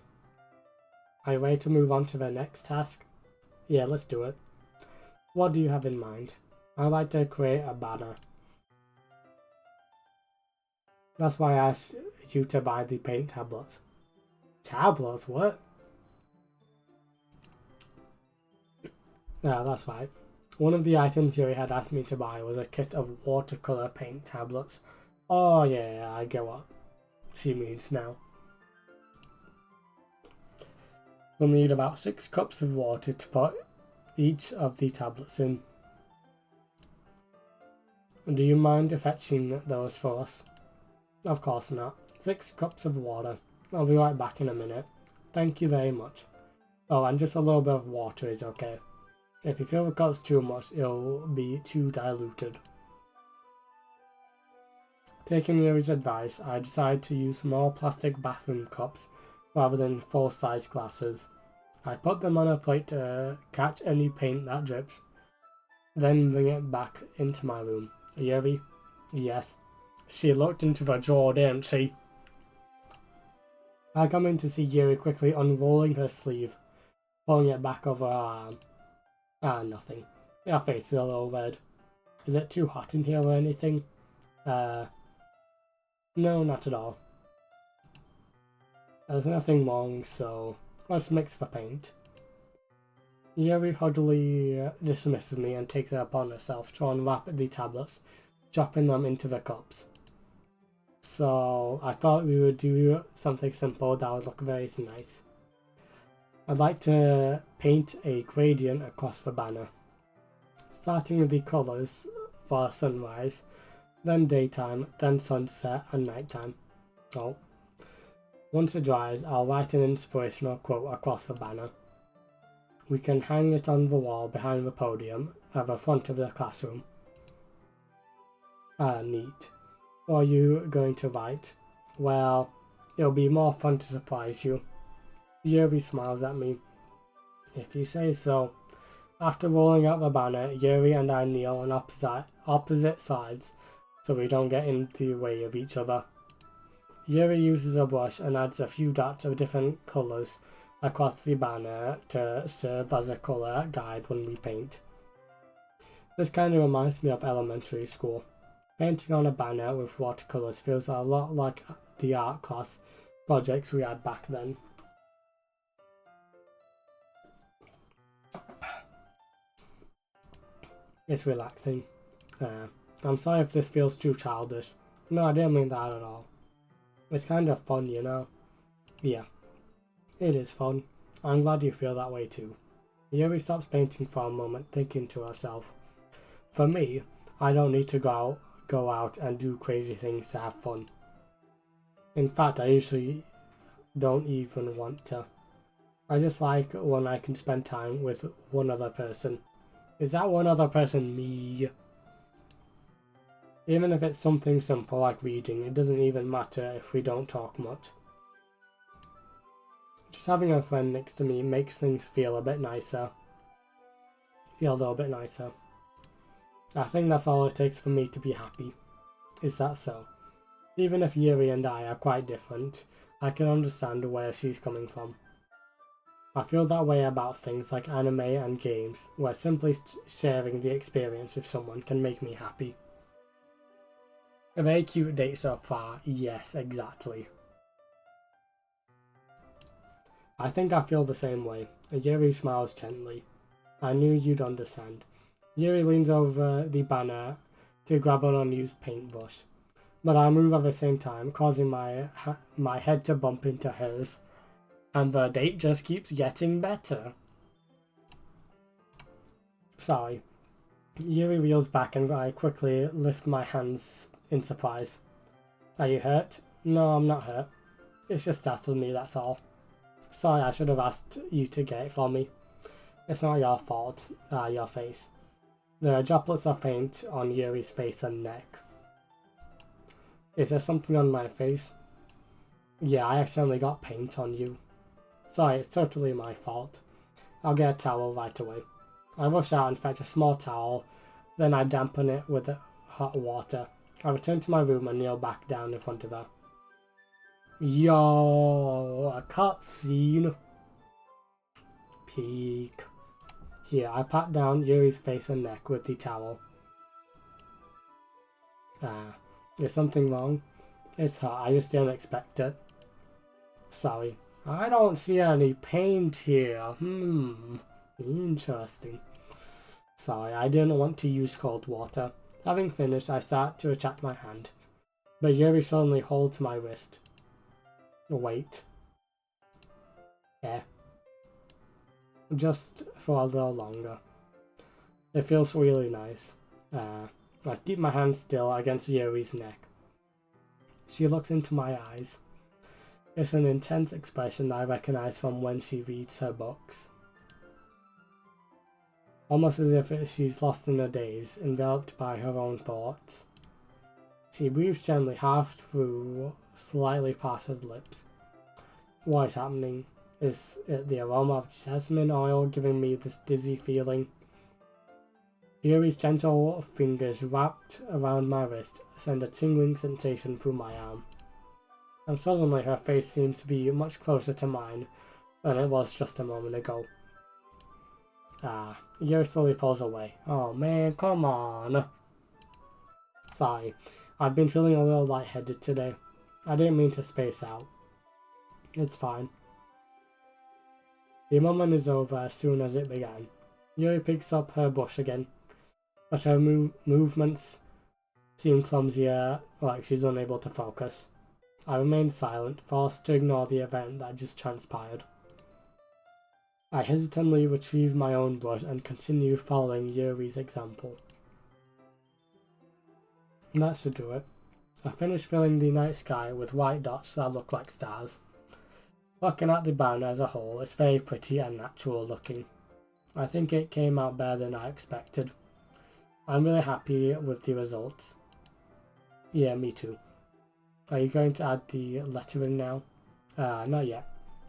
A: Are you ready to move on to the next task? Yeah, let's do it. What do you have in mind? I'd like to create a banner. That's why I asked you to buy the paint tablets. Tablets? What? Yeah, that's right. One of the items Yuri had asked me to buy was a kit of watercolor paint tablets. Oh yeah, I get what she means now. We'll need about 6 cups of water to put each of the tablets in. Do you mind fetching those for us? Of course not. 6 cups of water. I'll be right back in a minute. Thank you very much. Oh, and just a little bit of water is okay. If you feel the cup's too much, it'll be too diluted. Taking Yuri's advice, I decided to use small plastic bathroom cups rather than full-size glasses. I put them on a plate to catch any paint that drips, then bring it back into my room. Yuri? Yes. She looked into the drawer, didn't she? I come in to see Yuri quickly unrolling her sleeve, pulling it back over her arm. Ah, nothing. Her face is a little red. Is it too hot in here or anything? No, not at all. There's nothing wrong, so let's mix the paint. Yuri huddily dismisses me and takes it upon herself to unwrap the tablets, dropping them into the cups. So I thought we would do something simple that would look very nice. I'd like to paint a gradient across the banner, starting with the colours for sunrise, then daytime, then sunset and nighttime. Oh. Once it dries, I'll write an inspirational quote across the banner. We can hang it on the wall behind the podium at the front of the classroom. Ah, neat. What are you going to write? Well, it'll be more fun to surprise you. Yuri smiles at me. If you say so. After rolling out the banner, Yuri and I kneel on opposite sides so we don't get in the way of each other. Yuri uses a brush and adds a few dots of different colours across the banner to serve as a colour guide when we paint. This kind of reminds me of elementary school. Painting on a banner with watercolours feels a lot like the art class projects we had back then. It's relaxing. I'm sorry if this feels too childish. No, I didn't mean that at all. It's kind of fun, you know? Yeah, it is fun. I'm glad you feel that way too. Yuri stops painting for a moment, thinking to herself. For me, I don't need to go out and do crazy things to have fun. In fact, I usually don't even want to. I just like when I can spend time with one other person. Is that one other person me? Even if it's something simple like reading, it doesn't even matter if we don't talk much. Just having a friend next to me makes things feel a bit nicer. Feel a little bit nicer. I think that's all it takes for me to be happy. Is that so? Even if Yuri and I are quite different, I can understand where she's coming from. I feel that way about things like anime and games, where simply sharing the experience with someone can make me happy. A very cute date so far, yes, exactly. I think I feel the same way. Yuri smiles gently. I knew you'd understand. Yuri leans over the banner to grab an unused paintbrush, but I move at the same time, causing my head to bump into hers. And the date just keeps getting better. Sorry. Yuri reels back and I quickly lift my hands in surprise. Are you hurt? No, I'm not hurt. It's just startled me, that's all. Sorry, I should have asked you to get it for me. It's not your fault. Your face. There are droplets of paint on Yuri's face and neck. Is there something on my face? Yeah, I accidentally got paint on you. Sorry, it's totally my fault. I'll get a towel right away. I rush out and fetch a small towel, then I dampen it with hot water. I return to my room and kneel back down in front of her. Yo, a cutscene. Peek. Here, I pat down Yuri's face and neck with the towel. Is something wrong? It's hot, I just didn't expect it. Sorry. I don't see any paint here. Interesting. Sorry, I didn't want to use cold water. Having finished, I start to retract my hand. But Yuri suddenly holds my wrist. Wait. Yeah. Just for a little longer. It feels really nice. I keep my hand still against Yuri's neck. She looks into my eyes. It's an intense expression I recognize from when she reads her books. Almost as if she's lost in a daze, enveloped by her own thoughts. She breathes gently, half through slightly parted lips. What is happening? Is it the aroma of jasmine oil giving me this dizzy feeling? Yuri's gentle fingers wrapped around my wrist send a tingling sensation through my arm. And suddenly her face seems to be much closer to mine than it was just a moment ago. Yuri slowly pulls away. Oh man, come on. Sorry, I've been feeling a little lightheaded today. I didn't mean to space out. It's fine. The moment is over as soon as it began. Yuri picks up her brush again, but her movements seem clumsier, like she's unable to focus. I remain silent, forced to ignore the event that just transpired. I hesitantly retrieve my own brush and continue following Yuri's example. And that should do it. I finish filling the night sky with white dots that look like stars. Looking at the banner as a whole, it's very pretty and natural looking. I think it came out better than I expected. I'm really happy with the results. Yeah, me too. Are you going to add the lettering now? Not yet.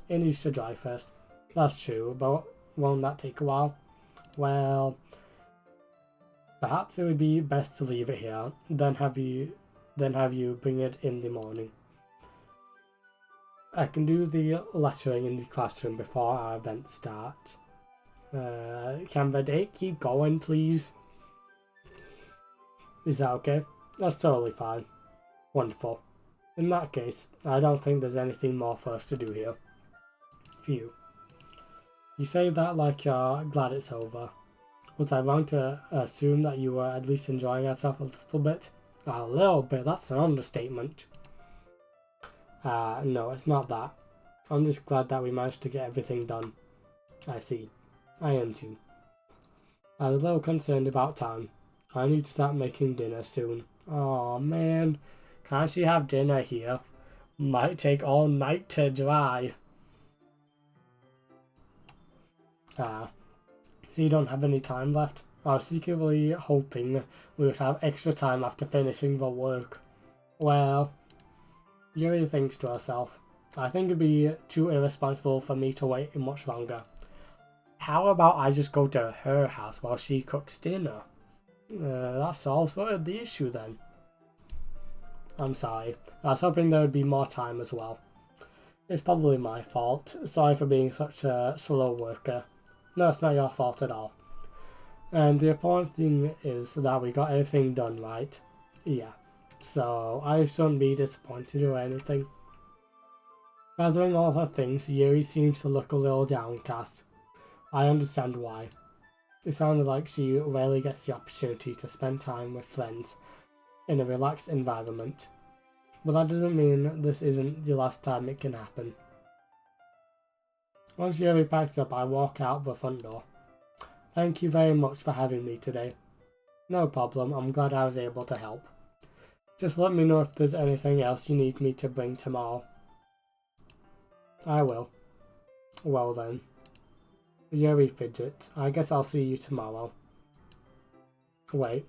A: It needs to dry first. That's true, but won't that take a while? Well, perhaps it would be best to leave it here, then have you bring it in the morning. I can do the lettering in the classroom before our event starts. Can the date keep going, please? Is that okay? That's totally fine. Wonderful. In that case, I don't think there's anything more for us to do here. Phew. You say that like you're glad it's over. Was I wrong to assume that you were at least enjoying yourself a little bit? A little bit, that's an understatement. No, it's not that. I'm just glad that we managed to get everything done. I see. I am too. I was a little concerned about time. I need to start making dinner soon. Oh man, can't you have dinner here? Might take all night to dry. So you don't have any time left? I was secretly hoping we would have extra time after finishing the work. Well, Yuri thinks to herself, I think it'd be too irresponsible for me to wait much longer. How about I just go to her house while she cooks dinner? That solves the issue then. I'm sorry. I was hoping there would be more time as well. It's probably my fault. Sorry for being such a slow worker. No, it's not your fault at all. And the important thing is that we got everything done right. Yeah. So I shouldn't be disappointed or anything. Gathering all her things, Yuri seems to look a little downcast. I understand why. It sounded like she rarely gets the opportunity to spend time with friends in a relaxed environment. But that doesn't mean this isn't the last time it can happen. Once Yuri packs up, I walk out the front door. Thank you very much for having me today. No problem, I'm glad I was able to help. Just let me know if there's anything else you need me to bring tomorrow. I will. Well then. Yuri fidgets. I guess I'll see you tomorrow. Wait.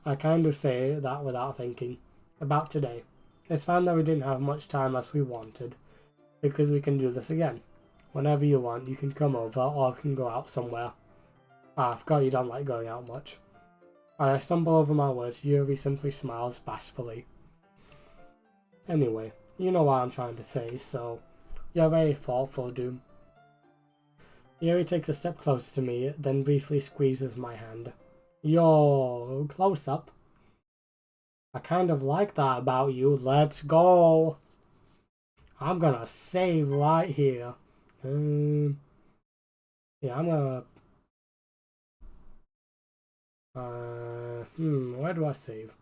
A: I kind of say that without thinking. About today. It's fine that we didn't have much time as we wanted, because we can do this again. Whenever you want, you can come over or we can go out somewhere. I forgot you don't like going out much. I stumble over my words. Yuri simply smiles bashfully. Anyway, you know what I'm trying to say, so you're very thoughtful, dude. Yuri takes a step closer to me, then briefly squeezes my hand. Yo, close up. I kind of like that about you. Let's go. I'm gonna save right here. Yeah, I'm gonna... where do I save?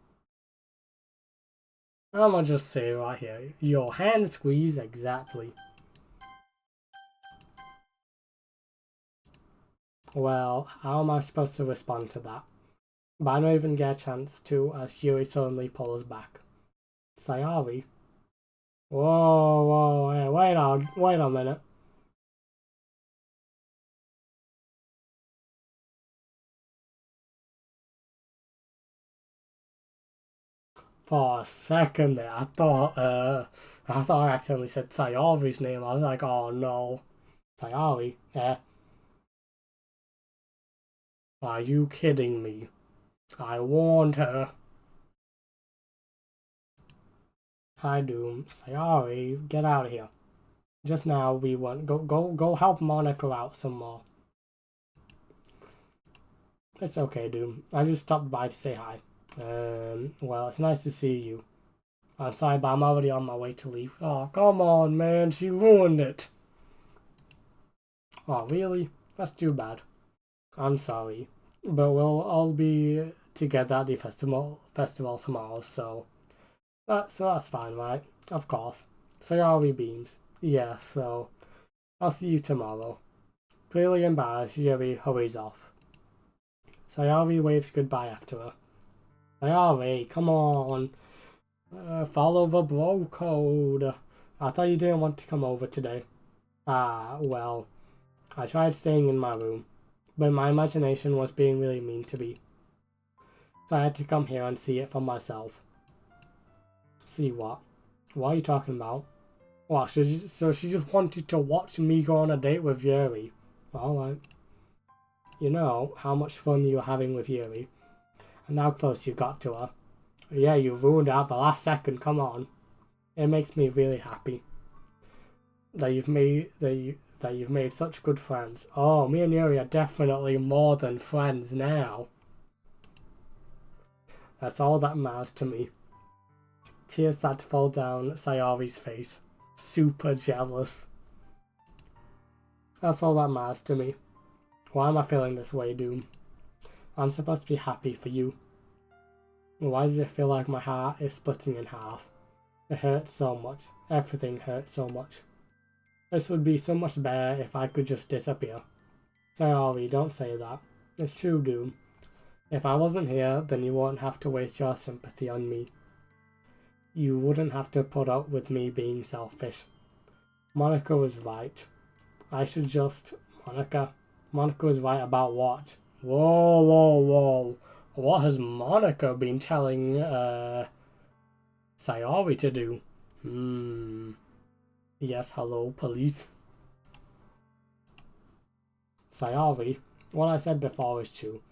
A: I'm gonna just save right here. Your hand squeeze, exactly. Well, how am I supposed to respond to that? But I don't even get a chance to as Yuri suddenly pulls back. Sayori? Whoa, hey, wait a minute. For a second there, I thought I accidentally said Sayori's name. I was like, oh no. Sayori? Yeah. Are you kidding me? I warned her. Hi Doom. Sayori, get out of here. Just now we want go help Monica out some more. It's okay, Doom. I just stopped by to say hi. Well, it's nice to see you. I'm sorry, but I'm already on my way to leave. Oh, come on, man. She ruined it. Oh, really? That's too bad. I'm sorry. But we'll all be together at the festival tomorrow, so that's fine, right? Of course. Sayori beams. Yeah, so I'll see you tomorrow. Clearly embarrassed, Yuri hurries off. Sayori waves goodbye after her. Sayori, come on. Follow the bro code. I thought you didn't want to come over today. Ah, well, I tried staying in my room, but my imagination was being really mean to me. So I had to come here and see it for myself. See what? What are you talking about? What, so she just wanted to watch me go on a date with Yuri. Alright. You know how much fun you were having with Yuri, and how close you got to her. Yeah, you ruined it at the last second, come on. It makes me really happy that you've made such good friends. Oh, me and Yuri are definitely more than friends now. That's all that matters to me. Tears start to fall down Sayori's face. Super jealous. That's all that matters to me. Why am I feeling this way, Doom? I'm supposed to be happy for you. Why does it feel like my heart is splitting in half? It hurts so much. Everything hurts so much. This would be so much better if I could just disappear. Sayori, don't say that. It's true, Doom. If I wasn't here, then you wouldn't have to waste your sympathy on me. You wouldn't have to put up with me being selfish. Monica was right. I should just... Monica was right about what? Whoa. What has Monica been telling, Sayori to do? Yes, hello, police. Sayori, what I said before is true.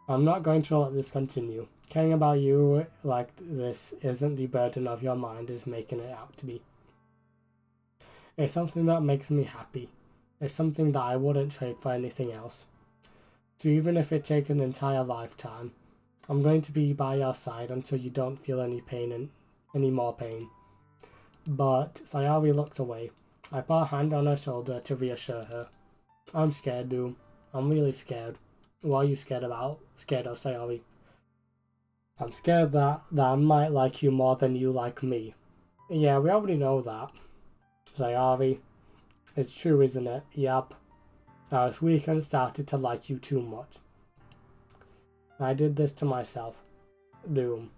A: I'm not going to let this continue. Caring about you like this isn't the burden of your mind is making it out to be. It's something that makes me happy. It's something that I wouldn't trade for anything else. So even if it takes an entire lifetime, I'm going to be by your side until you don't feel any pain and any more pain. But Sayori looks away. I put a hand on her shoulder to reassure her. I'm scared, Doom. I'm really scared. What are you scared about? Scared of, Sayori? I'm scared that I might like you more than you like me. Yeah, we already know that. Sayori. It's true, isn't it? Yep. I was weak and started to like you too much. I did this to myself. Doom.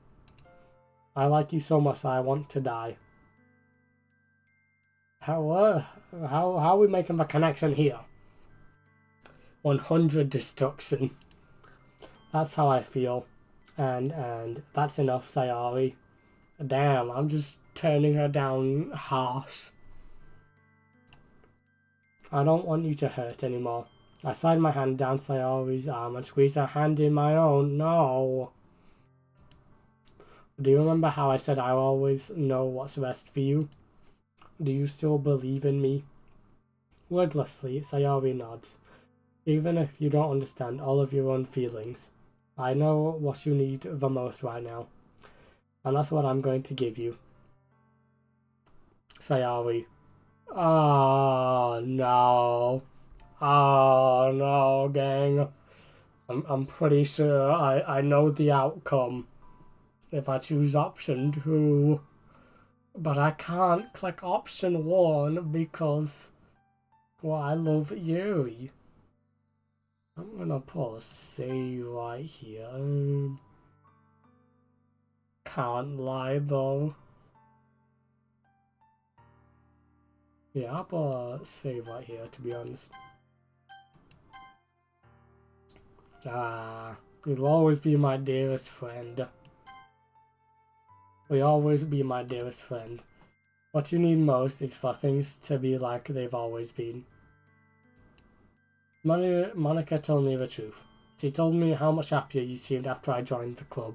A: I like you so much that I want to die. How are we making the connection here? 100 destruction. That's how I feel. And that's enough, Sayori. Damn, I'm just turning her down harsh. I don't want you to hurt anymore. I slide my hand down Sayori's arm and squeeze her hand in my own. No. Do you remember how I said I always know what's best for you? Do you still believe in me? Wordlessly, Sayori nods. Even if you don't understand all of your own feelings, I know what you need the most right now. And that's what I'm going to give you. Sayori. Oh no. Oh no, gang. I'm pretty sure I know the outcome if I choose option 2. But I can't click option 1 because, well, I love Yuri. I'm gonna put a save right here. Can't lie though. Yeah, I'll put a save right here to be honest. You'll always be my dearest friend. Will always be my dearest friend. What you need most is for things to be like they've always been. Monica told me the truth. She told me how much happier you seemed after I joined the club.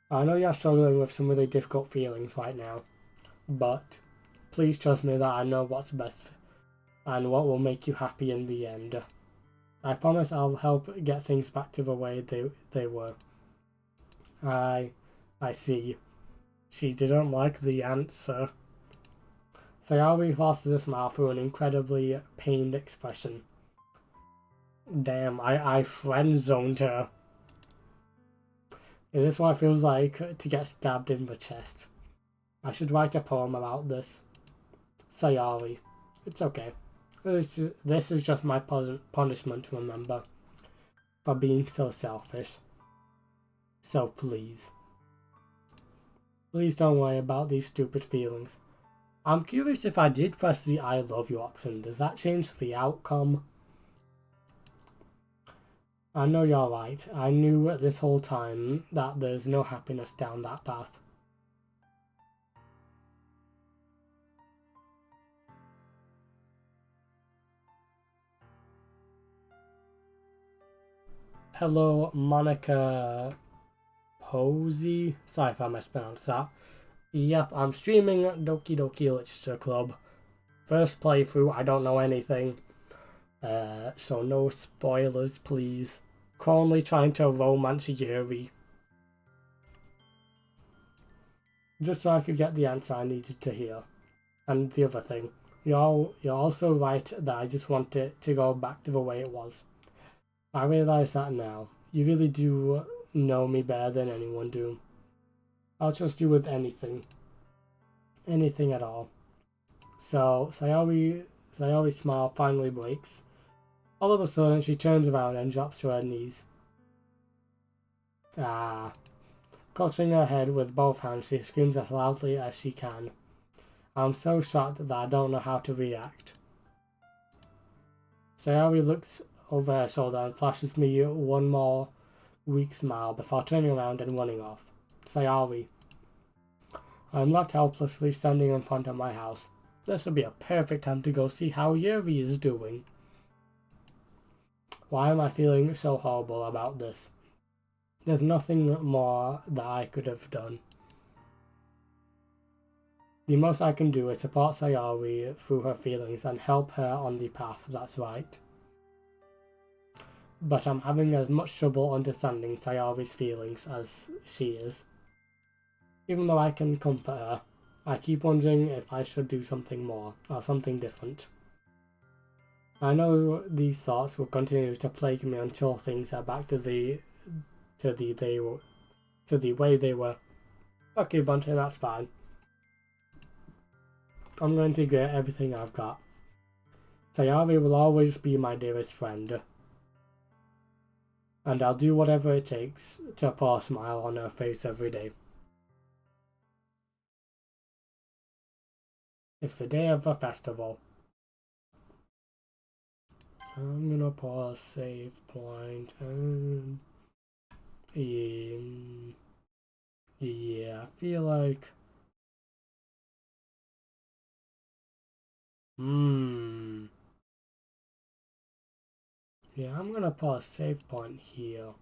A: I know you're struggling with some really difficult feelings right now, but please trust me that I know what's best and what will make you happy in the end. I promise I'll help get things back to the way they were. I see. She didn't like the answer. Sayori forces a smile through an incredibly pained expression. Damn, I friend-zoned her. Is this what it feels like to get stabbed in the chest? I should write a poem about this. Sayori. It's okay. This is just my punishment, remember? For being so selfish. So please. Please don't worry about these stupid feelings. I'm curious if I did press the I love you option, does that change the outcome? I know you're right. I knew this whole time that there's no happiness down that path. Hello, Monica Posey. Sorry if I mispronounced that. Yep, I'm streaming Doki Doki Literature Club. First playthrough, I don't know anything. So no spoilers, please. Currently trying to romance Yuri. Just so I could get the answer I needed to hear. And the other thing, you're also right that I just want it to go back to the way it was. I realise that now. You really do know me better than anyone do. I'll trust you with anything. Anything at all. So, Sayori's smile finally breaks. All of a sudden, she turns around and drops to her knees. Clutching her head with both hands, she screams as loudly as she can. I'm so shocked that I don't know how to react. Sayori looks over her shoulder and flashes me one more weak smile before turning around and running off. Sayori. I'm left helplessly standing in front of my house. This would be a perfect time to go see how Yuri is doing. Why am I feeling so horrible about this? There's nothing more that I could have done. The most I can do is support Sayori through her feelings and help her on the path that's right. But I'm having as much trouble understanding Sayori's feelings as she is. Even though I can comfort her, I keep wondering if I should do something more, or something different. I know these thoughts will continue to plague me until things are back to the way they were. Okay, Bunty, that's fine. I'm going to get everything I've got. Sayari will always be my dearest friend. And I'll do whatever it takes to put a smile on her face every day. It's the day of the festival. I'm gonna put a save point and yeah, I feel like yeah, I'm gonna put a save point here.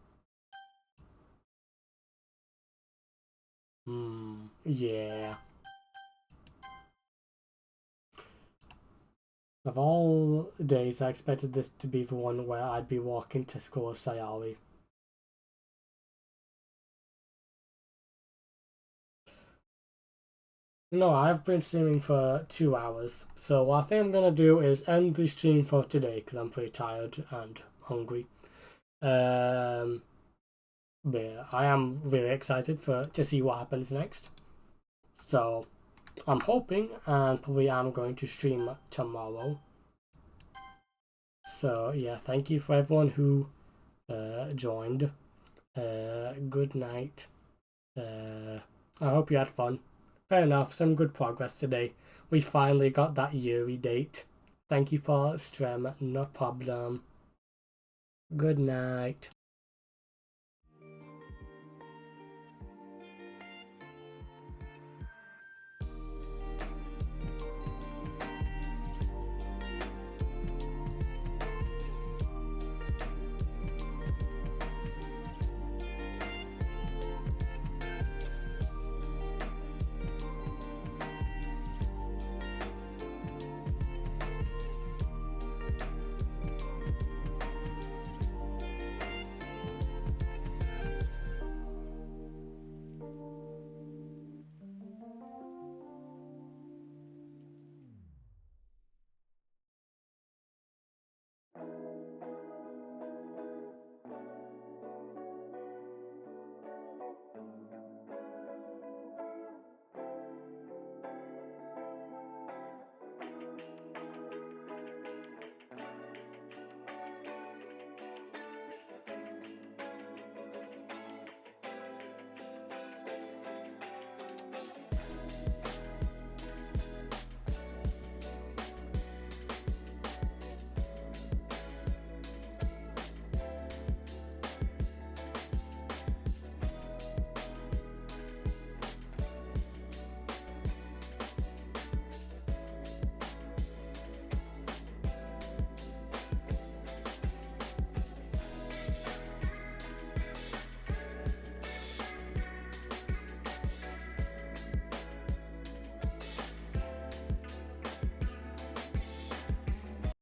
A: Yeah. Of all days, I expected this to be the one where I'd be walking to school with Sayari. No, I've been streaming for 2 hours, so what I think I'm gonna do is end the stream for today because I'm pretty tired and hungry. But yeah, I am really excited to see what happens next. So I'm hoping and probably am going to stream tomorrow. So yeah, thank you for everyone who joined. Good night. I hope you had fun. Fair enough, some good progress today. We finally got that Yuri date. Thank you for stream, no problem. Good night.